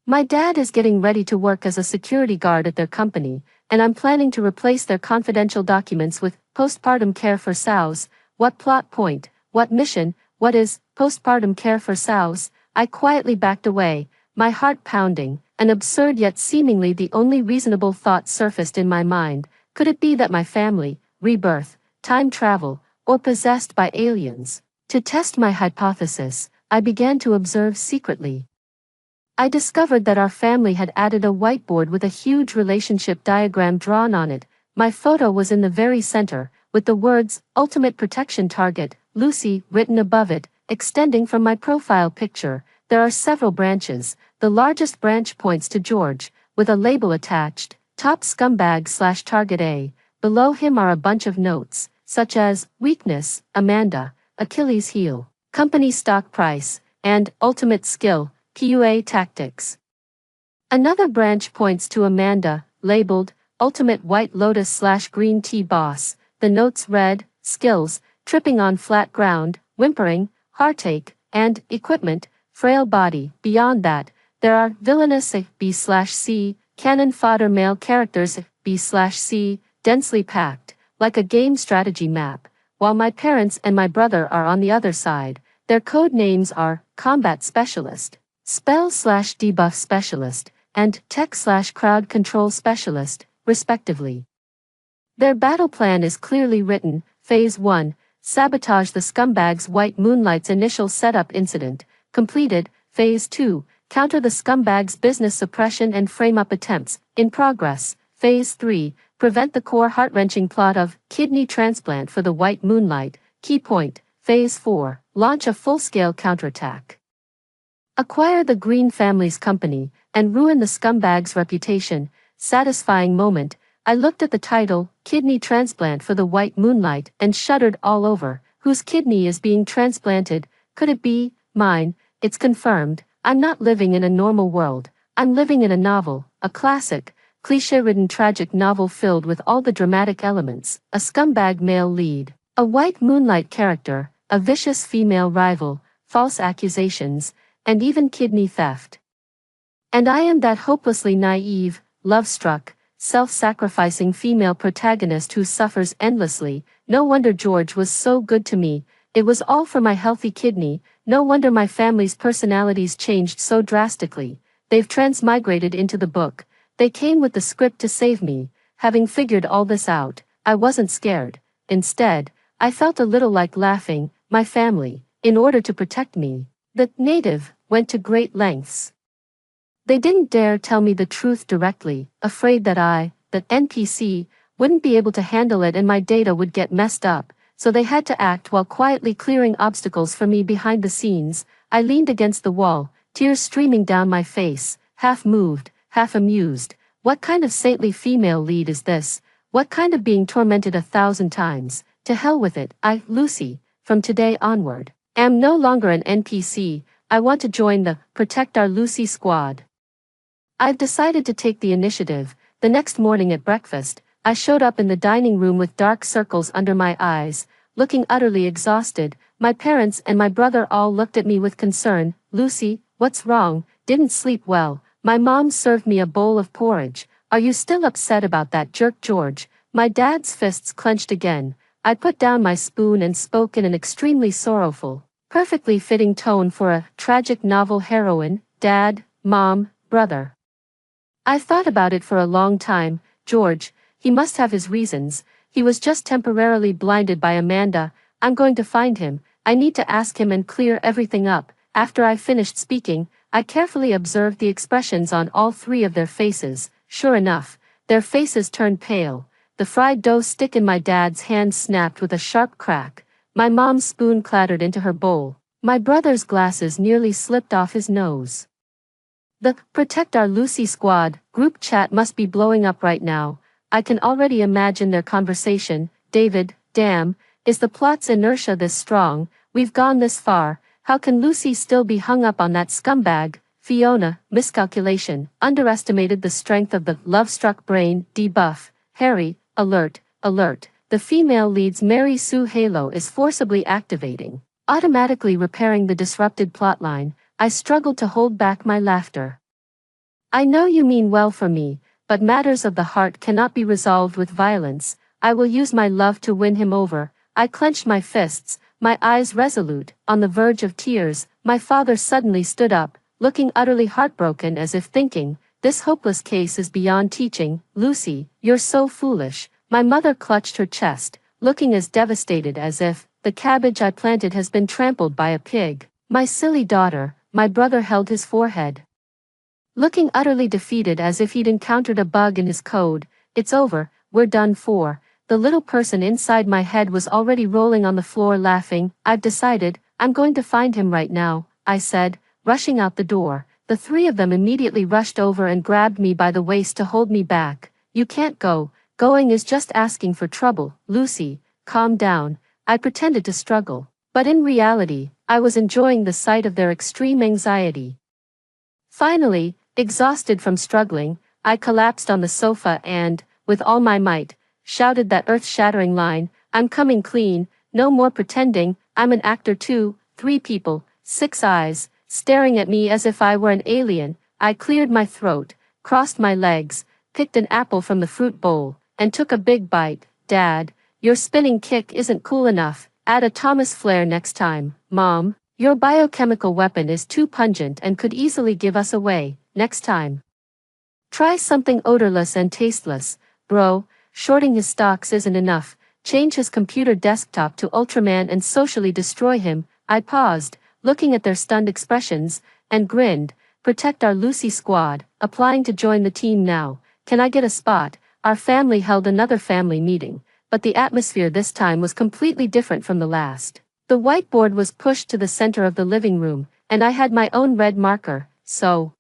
My dad is getting ready to work as a security guard at their company, and I'm planning to replace their confidential documents with postpartum care for sows. What plot point? What mission? What is postpartum care for sows? I quietly backed away, my heart pounding. An absurd yet seemingly the only reasonable thought surfaced in my mind. Could it be that my family, rebirth, time travel, or possessed by aliens? To test my hypothesis, I began to observe secretly. I discovered that our family had added a whiteboard with a huge relationship diagram drawn on it. My photo was in the very center, with the words, Ultimate Protection Target, Lucy, written above it, extending from my profile picture. There are several branches. The largest branch points to George, with a label attached, Top Scumbag / Target A. Below him are a bunch of notes, such as, Weakness, Amanda, Achilles heel, Company Stock Price, and Ultimate Skill, PUA Tactics. Another branch points to Amanda, labeled, Ultimate White Lotus / Green Tea Boss. The notes read, Skills, Tripping on Flat Ground, Whimpering, Heartache, and Equipment, Frail Body. Beyond that, there are Villainous B/C, Cannon Fodder Male Characters B/C, densely packed, like a game strategy map, while my parents and my brother are on the other side. Their code names are Combat Specialist, Spell/Debuff Specialist, and Tech/Crowd Control Specialist, respectively. Their battle plan is clearly written. Phase 1, Sabotage the Scumbag's White Moonlight's initial setup incident, completed. Phase 2, Counter the Scumbag's business suppression and frame-up attempts, in progress. Phase 3, Prevent the core heart-wrenching plot of kidney transplant for the White Moonlight, key point. Phase 4, Launch a full-scale counterattack. Acquire the Green family's company, and ruin the scumbag's reputation. Satisfying moment. I looked at the title, Kidney Transplant for the White Moonlight, and shuddered all over. Whose kidney is being transplanted? Could it be mine? It's confirmed. I'm not living in a normal world. I'm living in a novel, a classic, cliché-ridden tragic novel filled with all the dramatic elements, a scumbag male lead, a White Moonlight character, a vicious female rival, false accusations, and even kidney theft. And I am that hopelessly naive, love-struck, self-sacrificing female protagonist who suffers endlessly. No wonder George was so good to me. It was all for my healthy kidney. No wonder my family's personalities changed so drastically. They've transmigrated into the book. They came with the script to save me. Having figured all this out, I wasn't scared. Instead, I felt a little like laughing. My family, in order to protect me, the native, went to great lengths. They didn't dare tell me the truth directly, afraid that the NPC, wouldn't be able to handle it and my data would get messed up, so they had to act while quietly clearing obstacles for me behind the scenes. I leaned against the wall, tears streaming down my face, half moved, half amused. What kind of saintly female lead is this? What kind of being tormented 1,000 times? To hell with it. Lucy, from today onward, am no longer an NPC. I want to join the Protect Our Lucy squad. I've decided to take the initiative. The next morning at breakfast, I showed up in the dining room with dark circles under my eyes, looking utterly exhausted. My parents and my brother all looked at me with concern. Lucy, what's wrong? Didn't sleep well. My mom served me a bowl of porridge. Are you still upset about that jerk George? My dad's fists clenched again. I put down my spoon and spoke in an extremely sorrowful, perfectly fitting tone for a tragic novel heroine. Dad, Mom, brother. I thought about it for a long time. George, he must have his reasons. He was just temporarily blinded by Amanda. I'm going to find him. I need to ask him and clear everything up. After I finished speaking, I carefully observed the expressions on all three of their faces. Sure enough, their faces turned pale. The fried dough stick in my dad's hand snapped with a sharp crack. My mom's spoon clattered into her bowl. My brother's glasses nearly slipped off his nose. The Protect Our Lucy squad group chat must be blowing up right now. I can already imagine their conversation. David, damn, is the plot's inertia this strong? We've gone this far. How can Lucy still be hung up on that scumbag? Fiona, miscalculation, underestimated the strength of the love-struck brain. Debuff. Harry, alert, alert. The female lead's Mary Sue halo is forcibly activating, automatically repairing the disrupted plotline. I struggled to hold back my laughter. I know you mean well for me, but matters of the heart cannot be resolved with violence. I will use my love to win him over. I clenched my fists, my eyes resolute, on the verge of tears. My father suddenly stood up, looking utterly heartbroken as if thinking, this hopeless case is beyond teaching. Lucy, you're so foolish. My mother clutched her chest, looking as devastated as if the cabbage I planted has been trampled by a pig. My silly daughter. My brother held his forehead, looking utterly defeated as if he'd encountered a bug in his code. It's over, we're done for. The little person inside my head was already rolling on the floor laughing. I've decided, I'm going to find him right now, I said, rushing out the door. The three of them immediately rushed over and grabbed me by the waist to hold me back. You can't go. Going is just asking for trouble. Lucy, calm down. I pretended to struggle, but in reality, I was enjoying the sight of their extreme anxiety. Finally, exhausted from struggling, I collapsed on the sofa and, with all my might, shouted that earth-shattering line, I'm coming clean, no more pretending, I'm an actor too. 3 people, 6 eyes, staring at me as if I were an alien. I cleared my throat, crossed my legs, picked an apple from the fruit bowl, and took a big bite. Dad, your spinning kick isn't cool enough. Add a Thomas Flare next time. Mom, your biochemical weapon is too pungent and could easily give us away. Next time, try something odorless and tasteless. Bro, shorting his stocks isn't enough. Change his computer desktop to Ultraman and socially destroy him. I paused, looking at their stunned expressions, and grinned. Protect Our Lucy squad, applying to join the team now. Can I get a spot? Our family held another family meeting, but the atmosphere this time was completely different from the last. The whiteboard was pushed to the center of the living room, and I had my own red marker. So,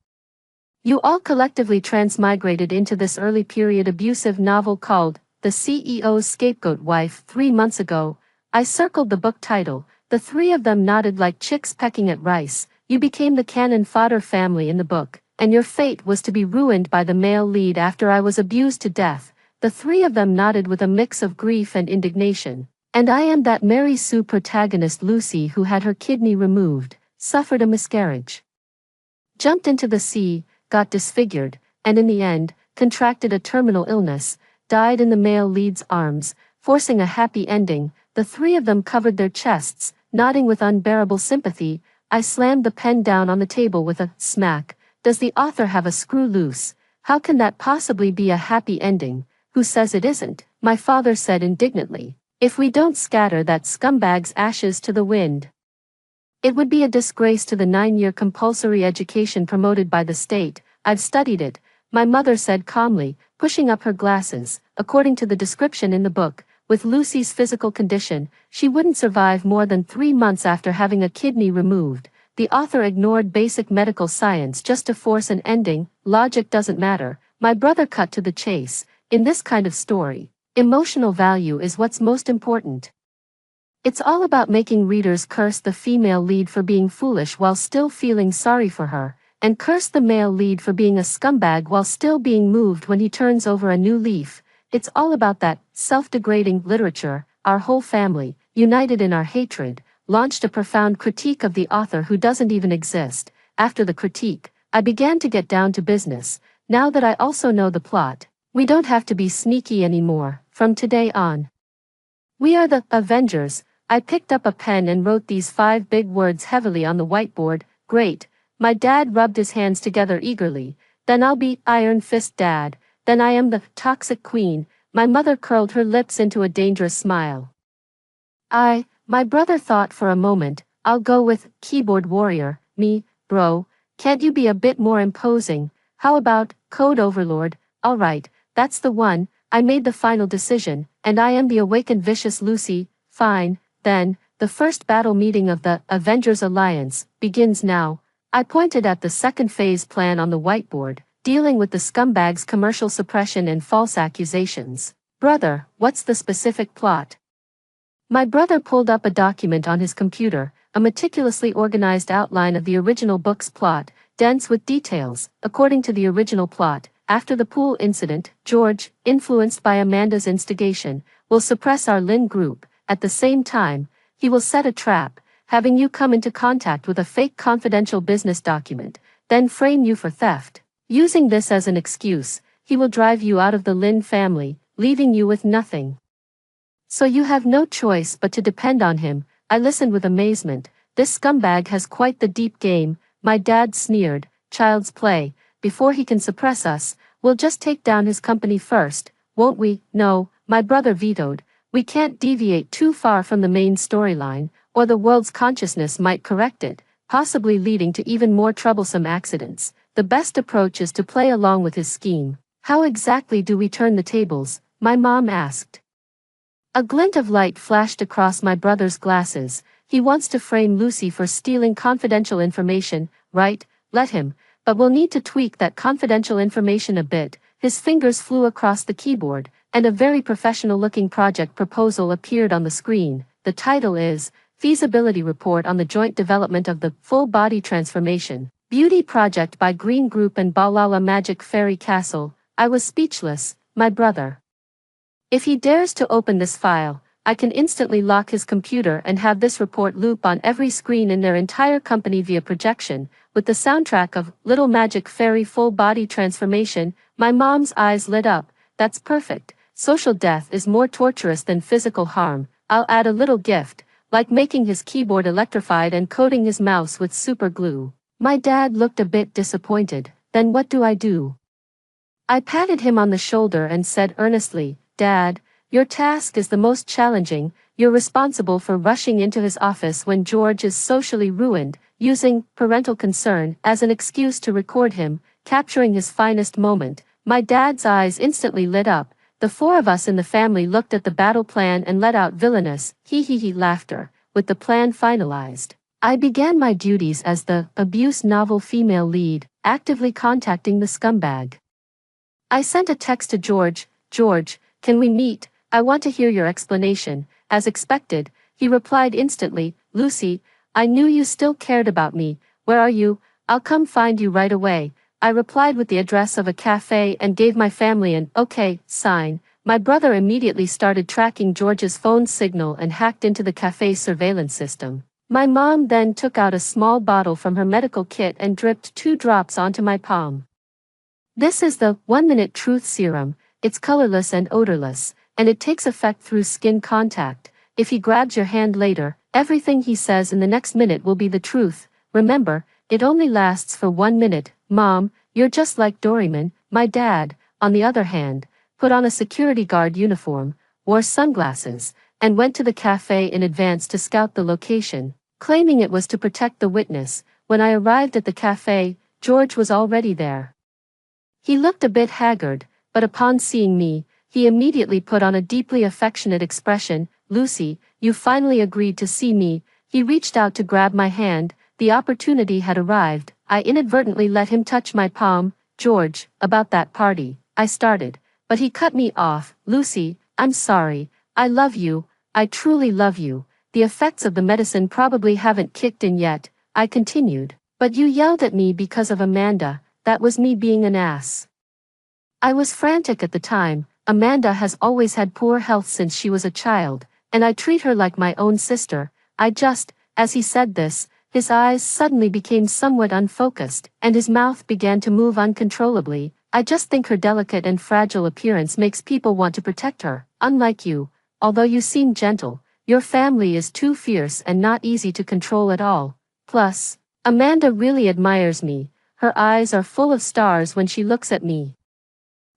you all collectively transmigrated into this early period abusive novel called The CEO's Scapegoat Wife 3 months ago. I circled the book title. The 3 of them nodded like chicks pecking at rice. You became the cannon fodder family in the book, and your fate was to be ruined by the male lead after I was abused to death. The 3 of them nodded with a mix of grief and indignation. And I am that Mary Sue protagonist Lucy who had her kidney removed, suffered a miscarriage, jumped into the sea, got disfigured, and in the end, contracted a terminal illness, died in the male lead's arms, forcing a happy ending. The 3 of them covered their chests, nodding with unbearable sympathy. I slammed the pen down on the table with a smack. Does the author have a screw loose? How can that possibly be a happy ending? Who says it isn't? My father said indignantly. If we don't scatter that scumbag's ashes to the wind, it would be a disgrace to the 9-year compulsory education promoted by the state. I've studied it, my mother said calmly, pushing up her glasses. According to the description in the book, with Lucy's physical condition, she wouldn't survive more than 3 months after having a kidney removed. The author ignored basic medical science just to force an ending. Logic doesn't matter. My brother cut to the chase. In this kind of story, emotional value is what's most important. It's all about making readers curse the female lead for being foolish while still feeling sorry for her, and curse the male lead for being a scumbag while still being moved when he turns over a new leaf. It's all about that self-degrading literature. Our whole family, united in our hatred, launched a profound critique of the author who doesn't even exist. After the critique, I began to get down to business. Now that I also know the plot, we don't have to be sneaky anymore. From today on, we are the Avengers. I picked up a pen and wrote these 5 big words heavily on the whiteboard. Great. My dad rubbed his hands together eagerly. Then I'll be Iron Fist Dad. Then I am the toxic queen. My mother curled her lips into a dangerous smile. My brother thought for a moment. I'll go with keyboard warrior. Me, bro. Can't you be a bit more imposing? How about code overlord? All right, that's the one. I made the final decision, and I am the awakened vicious Lucy. Fine. Then, the first battle meeting of the Avengers Alliance begins now. I pointed at the second phase plan on the whiteboard, dealing with the scumbags' commercial suppression and false accusations. Brother, what's the specific plot? My brother pulled up a document on his computer, a meticulously organized outline of the original book's plot, dense with details. According to the original plot, after the pool incident, George, influenced by Amanda's instigation, will suppress our Lynn group. At the same time, he will set a trap, having you come into contact with a fake confidential business document, then frame you for theft. Using this as an excuse, he will drive you out of the Lynn family, leaving you with nothing. So you have no choice but to depend on him. I listened with amazement. This scumbag has quite the deep game. My dad sneered. Child's play. Before he can suppress us, we'll just take down his company first, won't we? No, my brother vetoed. We can't deviate too far from the main storyline, or the world's consciousness might correct it, possibly leading to even more troublesome accidents. The best approach is to play along with his scheme. How exactly do we turn the tables? My mom asked. A glint of light flashed across my brother's glasses. He wants to frame Lucy for stealing confidential information, right? Let him, but we'll need to tweak that confidential information a bit. His fingers flew across the keyboard, and a very professional-looking project proposal appeared on the screen. The title is Feasibility Report on the Joint Development of the Full Body Transformation Beauty Project by Green Group and Balala Magic Fairy Castle. I was speechless. My brother. If he dares to open this file, I can instantly lock his computer and have this report loop on every screen in their entire company via projection, with the soundtrack of Little Magic Fairy Full Body Transformation. My mom's eyes lit up. That's perfect. Social death is more torturous than physical harm. I'll add a little gift, like making his keyboard electrified and coating his mouse with super glue. My dad looked a bit disappointed. Then what do I do? I patted him on the shoulder and said earnestly, Dad, your task is the most challenging. You're responsible for rushing into his office when George is socially ruined, using parental concern as an excuse to record him, capturing his finest moment. My dad's eyes instantly lit up. The 4 of us in the family looked at the battle plan and let out villainous, hee laughter. With the plan finalized, I began my duties as the abuse novel female lead, actively contacting the scumbag. I sent a text to George. George, can we meet? I want to hear your explanation. As expected, he replied instantly, Lucy, I knew you still cared about me. Where are you? I'll come find you right away. I replied with the address of a cafe and gave my family an okay sign. My brother immediately started tracking George's phone signal and hacked into the cafe's surveillance system. My mom then took out a small bottle from her medical kit and dripped 2 drops onto my palm. This is the 1-minute truth serum. It's colorless and odorless, and it takes effect through skin contact. If he grabs your hand later, everything he says in the next minute will be the truth. Remember, it only lasts for 1 minute. Mom, you're just like Doraemon. My dad, on the other hand, put on a security guard uniform, wore sunglasses, and went to the cafe in advance to scout the location, claiming it was to protect the witness. When I arrived at the cafe, George was already there. He looked a bit haggard, but upon seeing me, he immediately put on a deeply affectionate expression. Lucy, you finally agreed to see me. He reached out to grab my hand. The opportunity had arrived. I inadvertently let him touch my palm. George, about that party, I started, but he cut me off. Lucy, I'm sorry. I love you. I truly love you. the effects of the medicine probably haven't kicked in yet, I continued. But you yelled at me because of Amanda, that was me being an ass. I was frantic at the time. Amanda has always had poor health since she was a child, and I treat her like my own sister. As he said this, his eyes suddenly became somewhat unfocused, and his mouth began to move uncontrollably. I just think her delicate and fragile appearance makes people want to protect her. Unlike you, although you seem gentle, your family is too fierce and not easy to control at all. Plus, Amanda really admires me. Her eyes are full of stars when she looks at me.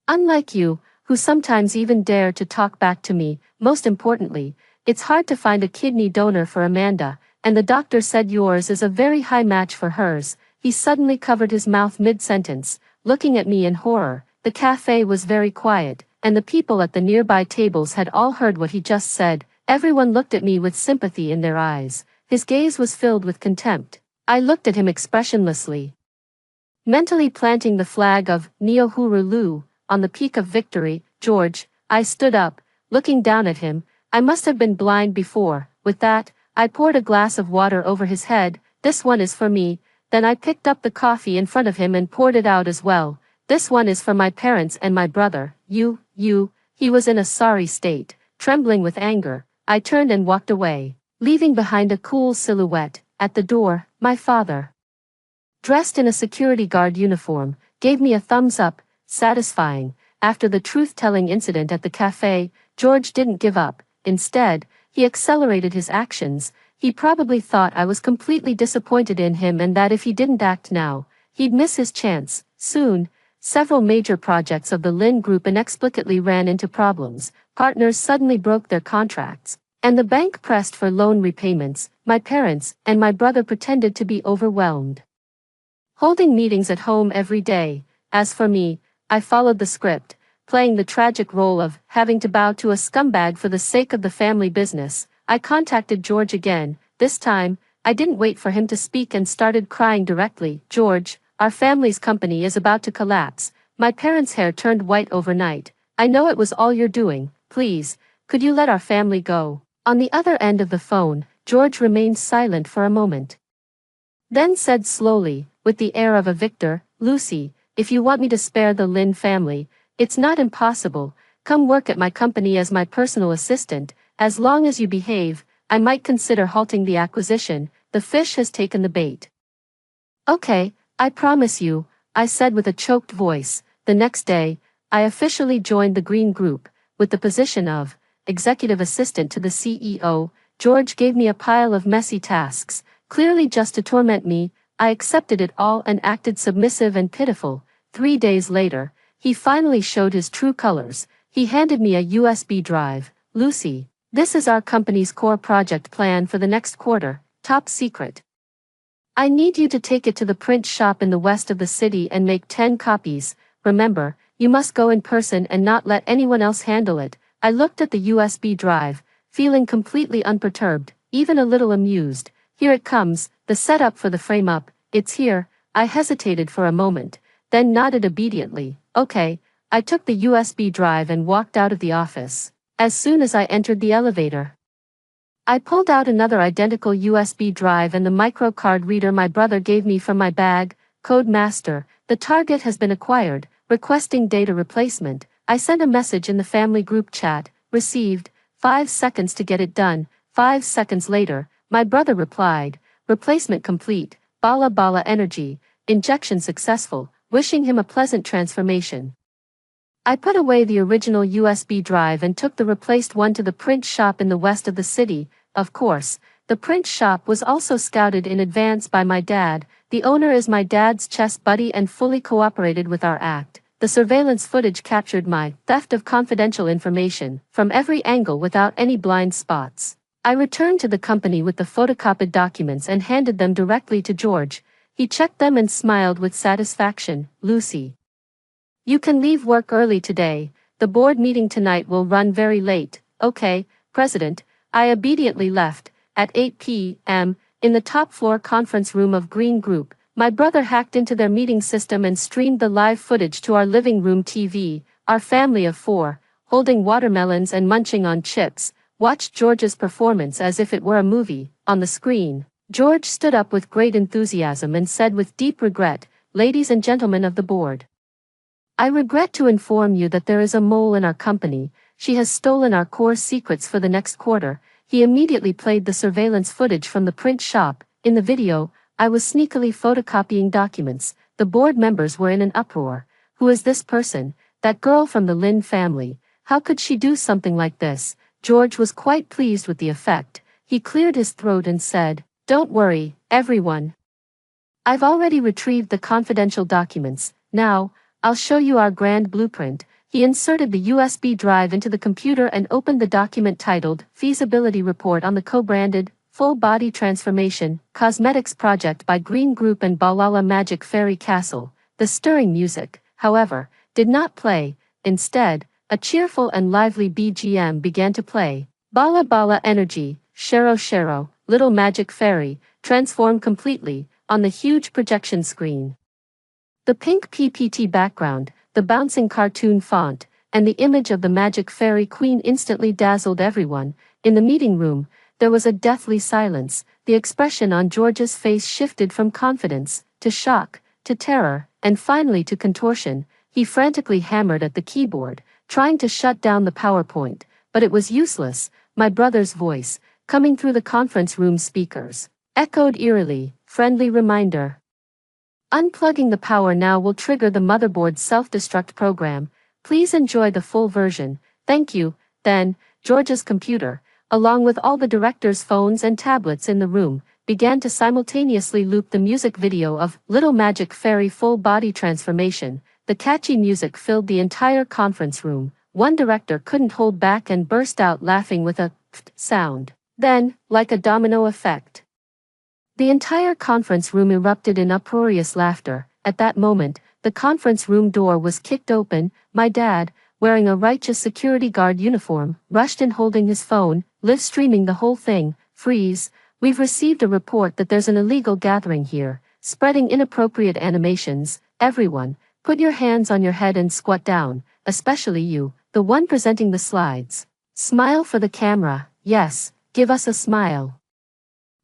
Unlike you, who sometimes even dare to talk back to me. Most importantly, it's hard to find a kidney donor for Amanda, and the doctor said yours is a very high match for hers. He suddenly covered his mouth mid-sentence, looking at me in horror. The cafe was very quiet, and the people at the nearby tables had all heard what he just said. Everyone looked at me with sympathy in their eyes. His gaze was filled with contempt. I looked at him expressionlessly, mentally planting the flag of Neo-Hurulu on the peak of victory. George, I stood up, looking down at him. I must have been blind before. With that, I poured a glass of water over his head. This one is for me. Then I picked up the coffee in front of him and poured it out as well. This one is for my parents and my brother. You. He was in a sorry state, trembling with anger. I turned and walked away, leaving behind a cool silhouette. At the door, my father, dressed in a security guard uniform, gave me a thumbs up. Satisfying. After the truth-telling incident at the cafe, George didn't give up. Instead, he accelerated his actions. He probably thought I was completely disappointed in him and that if he didn't act now, he'd miss his chance. Soon, several major projects of the Lin Group inexplicably ran into problems. Partners suddenly broke their contracts, and the bank pressed for loan repayments. My parents and my brother pretended to be overwhelmed, holding meetings at home every day. As for me, I followed the script, playing the tragic role of having to bow to a scumbag for the sake of the family business. I contacted George again. This time, I didn't wait for him to speak and started crying directly. George, our family's company is about to collapse. My parents' hair turned white overnight. I know it was all you're doing. Please, could you let our family go? On the other end of the phone, George remained silent for a moment, then said slowly, with the air of a victor, Lucy, if you want me to spare the Lin family, it's not impossible. Come work at my company as my personal assistant. As long as you behave, I might consider halting the acquisition. The fish has taken the bait. Okay, I promise you, I said with a choked voice. The next day, I officially joined the Green Group, with the position of executive assistant to the CEO. George gave me a pile of messy tasks, clearly just to torment me. I accepted it all and acted submissive and pitiful. 3 days later, he finally showed his true colors. He handed me a USB drive. Lucy, this is our company's core project plan for the next quarter, top secret. I need you to take it to the print shop in the west of the city and make 10 copies. Remember, you must go in person and not let anyone else handle it. I looked at the USB drive, feeling completely unperturbed, even a little amused. Here it comes, the setup for the frame-up. It's here. I hesitated for a moment, then nodded obediently. Okay. I took the USB drive and walked out of the office. As soon as I entered the elevator, I pulled out another identical USB drive and the micro card reader my brother gave me from my bag. Code Master, the target has been acquired, requesting data replacement. I sent a message in the family group chat. Received. 5 seconds to get it done. 5 seconds later, my brother replied, replacement complete. Bala Bala energy, injection successful, wishing him a pleasant transformation. I put away the original USB drive and took the replaced one to the print shop in the west of the city. Of course, the print shop was also scouted in advance by my dad. The owner is my dad's chess buddy and fully cooperated with our act. The surveillance footage captured my theft of confidential information from every angle without any blind spots. I returned to the company with the photocopied documents and handed them directly to George. He checked them and smiled with satisfaction. Lucy, you can leave work early today. The board meeting tonight will run very late. Okay, President. I obediently left. At 8 p.m., in the top floor conference room of Green Group, my brother hacked into their meeting system and streamed the live footage to our living room TV. Our family of 4, holding watermelons and munching on chips, watched George's performance as if it were a movie. On the screen, George stood up with great enthusiasm and said with deep regret, "Ladies and gentlemen of the board, I regret to inform you that there is a mole in our company. She has stolen our core secrets for the next quarter." He immediately played the surveillance footage from the print shop. In the video, I was sneakily photocopying documents. The board members were in an uproar. Who is this person? That girl from the Lin family. How could she do something like this? George was quite pleased with the effect. He cleared his throat and said, "Don't worry, everyone. I've already retrieved the confidential documents. Now, I'll show you our grand blueprint." He inserted the USB drive into the computer and opened the document titled Feasibility Report on the Co-branded Full Body Transformation Cosmetics Project by Green Group and Balala Magic Fairy Castle. The stirring music, however, did not play. Instead, a cheerful and lively BGM began to play. Bala Bala Energy, Shero Shero, Little Magic Fairy, transformed completely on the huge projection screen. The pink PPT background, the bouncing cartoon font, and the image of the Magic Fairy Queen instantly dazzled everyone. In the meeting room, there was a deathly silence. The expression on George's face shifted from confidence, to shock, to terror, and finally to contortion. He frantically hammered at the keyboard, trying to shut down the PowerPoint, but it was useless. My brother's voice, coming through the conference room speakers, echoed eerily, "Friendly reminder. Unplugging the power now will trigger the motherboard's self-destruct program. Please enjoy the full version. Thank you." Then, George's computer, along with all the directors' phones and tablets in the room, began to simultaneously loop the music video of Little Magic Fairy Full Body Transformation. The catchy music filled the entire conference room. One director couldn't hold back and burst out laughing with a pft sound. Then, like a domino effect, the entire conference room erupted in uproarious laughter. At that moment, the conference room door was kicked open. My dad, wearing a righteous security guard uniform, rushed in holding his phone, live streaming the whole thing. "Freeze. We've received a report that there's an illegal gathering here, spreading inappropriate animations. Everyone, put your hands on your head and squat down, especially you, the one presenting the slides. Smile for the camera. Yes, give us a smile."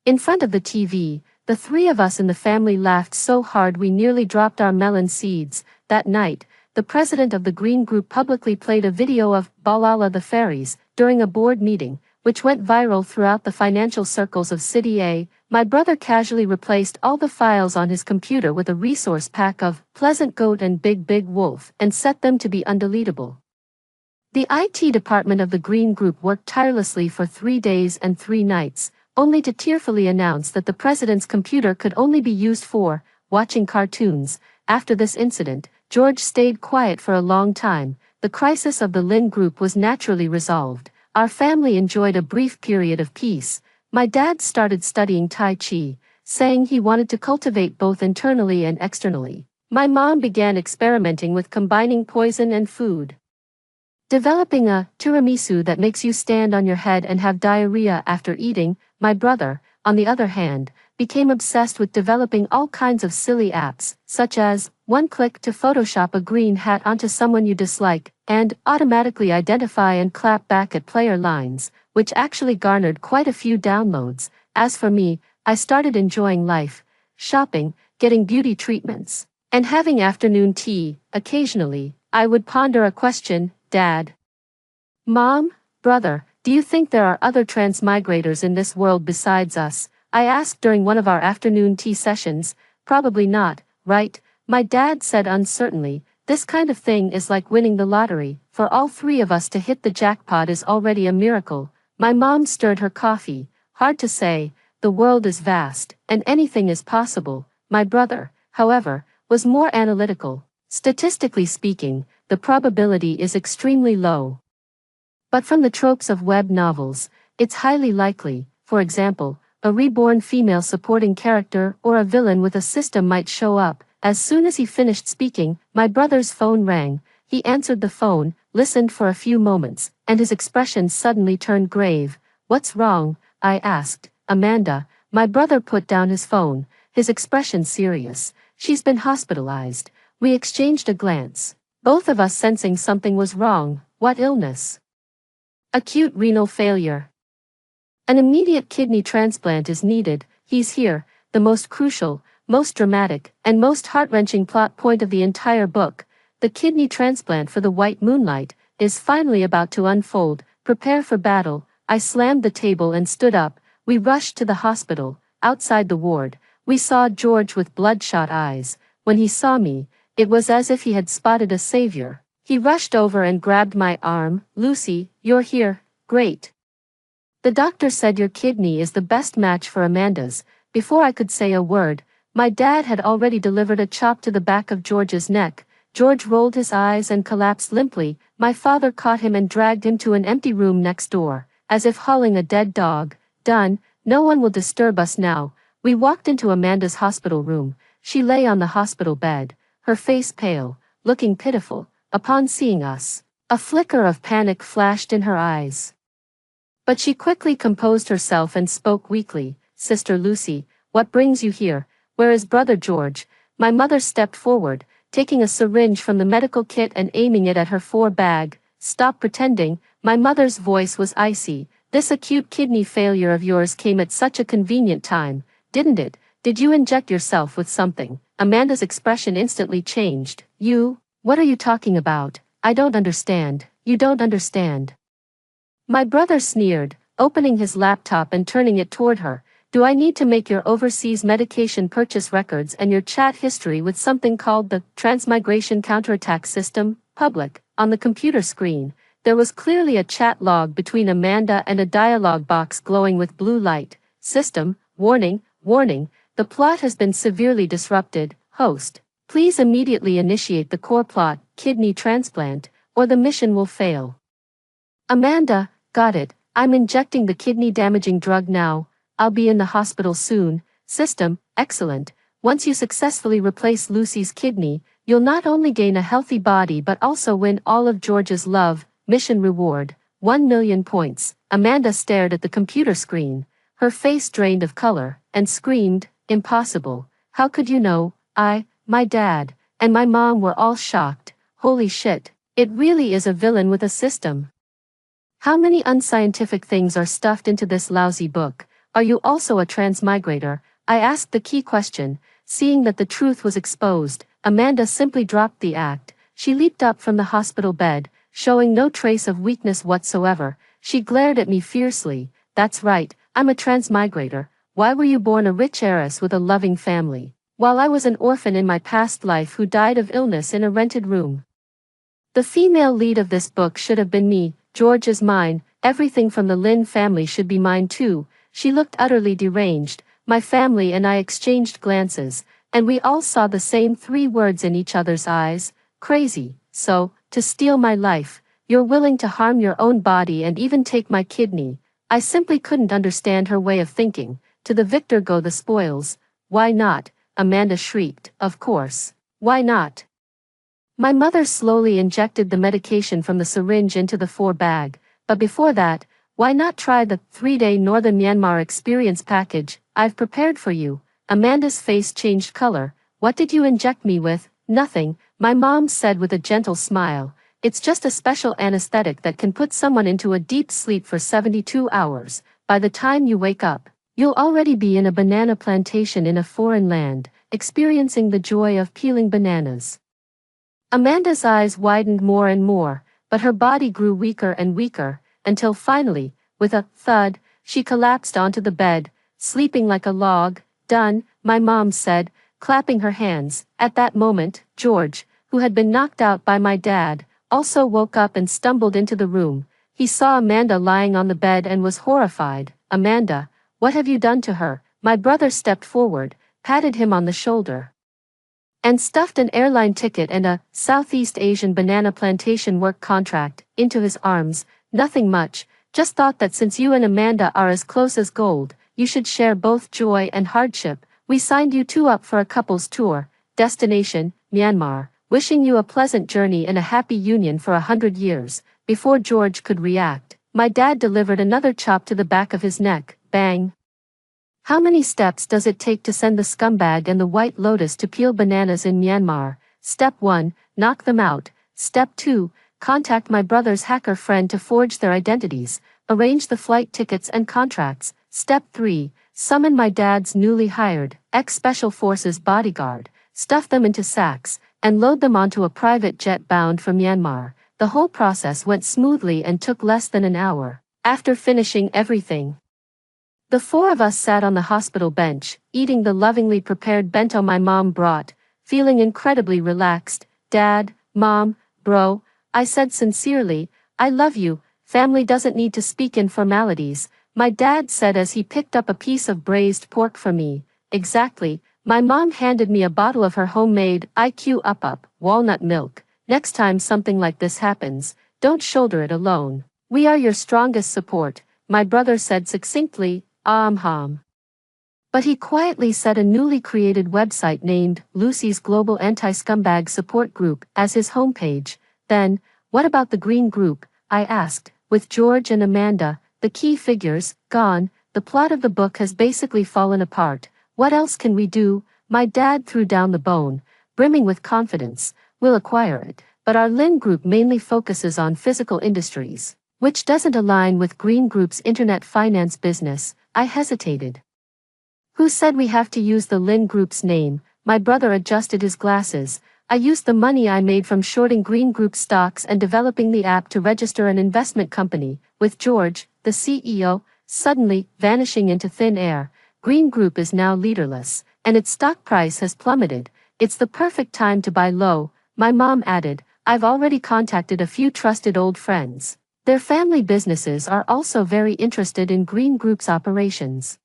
In front of the TV, the three of us in the family laughed so hard we nearly dropped our melon seeds. That night, the president of the Green Group publicly played a video of Balala the Fairies during a board meeting, which went viral throughout the financial circles of City A. My brother casually replaced all the files on his computer with a resource pack of Pleasant Goat and Big Big Wolf and set them to be undeletable. The IT department of the Green Group worked tirelessly for 3 days and 3 nights, only to tearfully announce that the president's computer could only be used for watching cartoons. After this incident, George stayed quiet for a long time. The crisis of the Lin Group was naturally resolved. Our family enjoyed a brief period of peace. My dad started studying Tai Chi, saying he wanted to cultivate both internally and externally. My mom began experimenting with combining poison and food, developing a tiramisu that makes you stand on your head and have diarrhea after eating. My brother, on the other hand, became obsessed with developing all kinds of silly apps, such as one click to Photoshop a green hat onto someone you dislike, and automatically identify and clap back at player lines, which actually garnered quite a few downloads. As for me, I started enjoying life, shopping, getting beauty treatments, and having afternoon tea. Occasionally, I would ponder a question: Dad, Mom, brother, do you think there are other transmigrators in this world besides us? I asked during one of our afternoon tea sessions. Probably not, right? My dad said uncertainly. This kind of thing is like winning the lottery. For all 3 of us to hit the jackpot is already a miracle. My mom stirred her coffee. Hard to say. The world is vast, and anything is possible. My brother, however, was more analytical. Statistically speaking, the probability is extremely low. But from the tropes of web novels, it's highly likely. For example, a reborn female supporting character or a villain with a system might show up. As soon as he finished speaking, my brother's phone rang. He answered the phone, listened for a few moments, and his expression suddenly turned grave. "What's wrong?" I asked. "Amanda." My brother put down his phone, his expression serious. "She's been hospitalized." We exchanged a glance, both of us sensing something was wrong. "What illness?" Acute renal failure. An immediate kidney transplant is needed. He's here, the most crucial, most dramatic, and most heart-wrenching plot point of the entire book. The kidney transplant for the White Moonlight is finally about to unfold. Prepare for battle. I slammed the table and stood up. We rushed to the hospital. Outside the ward, we saw George with bloodshot eyes. When he saw me, it was as if he had spotted a savior. He rushed over and grabbed my arm. "Lucy, you're here. Great. The doctor said your kidney is the best match for Amanda's." Before I could say a word, my dad had already delivered a chop to the back of George's neck. George rolled his eyes and collapsed limply. My father caught him and dragged him to an empty room next door, as if hauling a dead dog. "Done, no one will disturb us now." We walked into Amanda's hospital room. She lay on the hospital bed, her face pale, looking pitiful. Upon seeing us, a flicker of panic flashed in her eyes. But she quickly composed herself and spoke weakly. "Sister Lucy, what brings you here? Where is brother George?" My mother stepped forward, taking a syringe from the medical kit and aiming it at her bag. "Stop pretending." My mother's voice was icy. "This acute kidney failure of yours came at such a convenient time, didn't it? Did you inject yourself with something?" Amanda's expression instantly changed. "You? What are you talking about? I don't understand." "You don't understand." My brother sneered, opening his laptop and turning it toward her. "Do I need to make your overseas medication purchase records and your chat history with something called the Transmigration Counterattack System public?" On the computer screen, there was clearly a chat log between Amanda and a dialog box glowing with blue light. "System, warning, warning, the plot has been severely disrupted. Host, please immediately initiate the core plot, kidney transplant, or the mission will fail." Amanda, got it. I'm injecting the kidney-damaging drug now. I'll be in the hospital soon. System, excellent. Once you successfully replace Lucy's kidney, you'll not only gain a healthy body but also win all of George's love. Mission reward, 1 million points. Amanda stared at the computer screen, her face drained of color, and screamed, "Impossible. How could you know?" My dad, and my mom were all shocked. "Holy shit, it really is a villain with a system. How many unscientific things are stuffed into this lousy book? Are you also a transmigrator?" I asked the key question. Seeing that the truth was exposed, Amanda simply dropped the act. She leaped up from the hospital bed, showing no trace of weakness whatsoever. She glared at me fiercely. "That's right, I'm a transmigrator. Why were you born a rich heiress with a loving family, while I was an orphan in my past life who died of illness in a rented room? The female lead of this book should have been me. George is mine. Everything from the Lynn family should be mine too." She looked utterly deranged. My family and I exchanged glances, and we all saw the same 3 words in each other's eyes. "Crazy. So, to steal my life, you're willing to harm your own body and even take my kidney." I simply couldn't understand her way of thinking. "To the victor go the spoils." "Why not?" Amanda shrieked. "Of course. Why not?" My mother slowly injected the medication from the syringe into the bag, but before that, why not try the 3-day Northern Myanmar experience package I've prepared for you? Amanda's face changed color. "What did you inject me with?" "Nothing," my mom said with a gentle smile. "It's just a special anesthetic that can put someone into a deep sleep for 72 hours. By the time you wake up, you'll already be in a banana plantation in a foreign land, experiencing the joy of peeling bananas." Amanda's eyes widened more and more, but her body grew weaker and weaker, until finally, with a thud, she collapsed onto the bed, sleeping like a log. "Done," my mom said, clapping her hands. At that moment, George, who had been knocked out by my dad, also woke up and stumbled into the room. He saw Amanda lying on the bed and was horrified. "Amanda, what have you done to her?" My brother stepped forward, patted him on the shoulder, and stuffed an airline ticket and a Southeast Asian banana plantation work contract into his arms. "Nothing much, just thought that since you and Amanda are as close as gold, you should share both joy and hardship. We signed you 2 up for a couple's tour. Destination, Myanmar. Wishing you a pleasant journey and a happy union for 100 years. Before George could react, my dad delivered another chop to the back of his neck. Bang. "How many steps does it take to send the scumbag and the White Lotus to peel bananas in Myanmar? Step 1, knock them out. Step 2, contact my brother's hacker friend to forge their identities, arrange the flight tickets and contracts. Step 3. Summon my dad's newly hired ex-Special Forces bodyguard, stuff them into sacks, and load them onto a private jet bound for Myanmar. The whole process went smoothly and took less than an hour. After finishing everything, the four of us sat on the hospital bench, eating the lovingly prepared bento my mom brought, feeling incredibly relaxed. Dad, Mom, bro, I said sincerely, I love you. Family doesn't need to speak in formalities, my dad said as he picked up a piece of braised pork for me. Exactly. My mom handed me a bottle of her homemade IQ Up walnut milk. Next time something like this happens, don't shoulder it alone. We are your strongest support, my brother said succinctly. But he quietly set a newly created website named Lucy's Global Anti-Scumbag Support Group as his homepage. Then, what about the Green Group? I asked. With George and Amanda, the key figures, gone, the plot of the book has basically fallen apart. What else can we do? My dad threw down the bone, brimming with confidence. We'll acquire it, but our Lin Group mainly focuses on physical industries, which doesn't align with Green Group's internet finance business. I hesitated. Who said we have to use the Lin Group's name? My brother adjusted his glasses. I used the money I made from shorting Green Group stocks and developing the app to register an investment company. With George, the CEO, suddenly vanishing into thin air, Green Group is now leaderless, and its stock price has plummeted. It's the perfect time to buy low, my mom added. I've already contacted a few trusted old friends. Their family businesses are also very interested in Green Group's operations.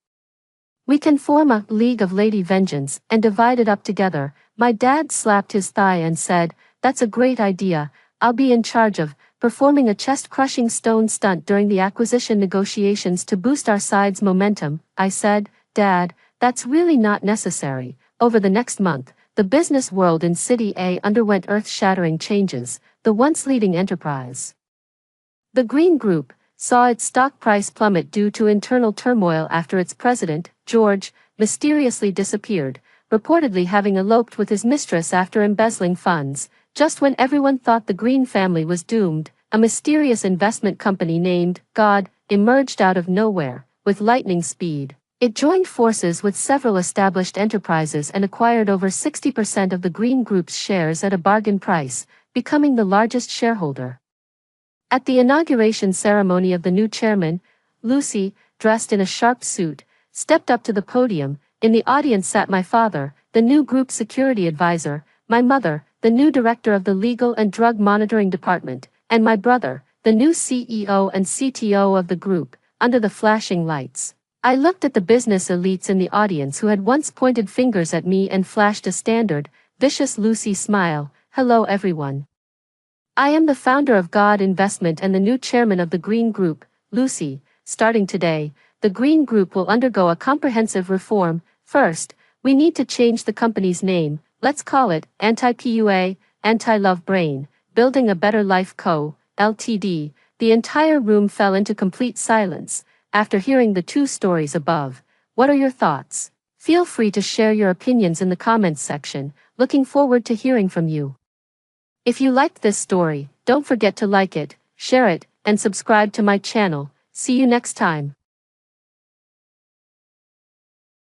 We can form a League of Lady Vengeance and divide it up together. My dad slapped his thigh and said, that's a great idea. I'll be in charge of performing a chest-crushing stone stunt during the acquisition negotiations to boost our side's momentum. I said, Dad, that's really not necessary. Over the next month, the business world in City A underwent earth-shattering changes. The once leading enterprise, the Green Group, saw its stock price plummet due to internal turmoil after its president, George, mysteriously disappeared, reportedly having eloped with his mistress after embezzling funds. Just when everyone thought the Green family was doomed, a mysterious investment company named God emerged out of nowhere, with lightning speed. It joined forces with several established enterprises and acquired over 60% of the Green Group's shares at a bargain price, becoming the largest shareholder. At the inauguration ceremony of the new chairman, Lucy, dressed in a sharp suit, stepped up to the podium. In the audience sat my father, the new group security advisor, my mother, the new director of the Legal and Drug Monitoring Department, and my brother, the new CEO and CTO of the group. Under the flashing lights, I looked at the business elites in the audience who had once pointed fingers at me and flashed a standard, vicious Lucy smile. Hello everyone. I am the founder of God Investment and the new chairman of the Green Group, Lucy. Starting today, the Green Group will undergo a comprehensive reform. First, we need to change the company's name. Let's call it Anti-PUA, Anti-Love Brain, Building a Better Life Co., Ltd. The entire room fell into complete silence. After hearing the two stories above, what are your thoughts? Feel free to share your opinions in the comments section. Looking forward to hearing from you. If you liked this story, don't forget to like it, share it, and subscribe to my channel. See you next time.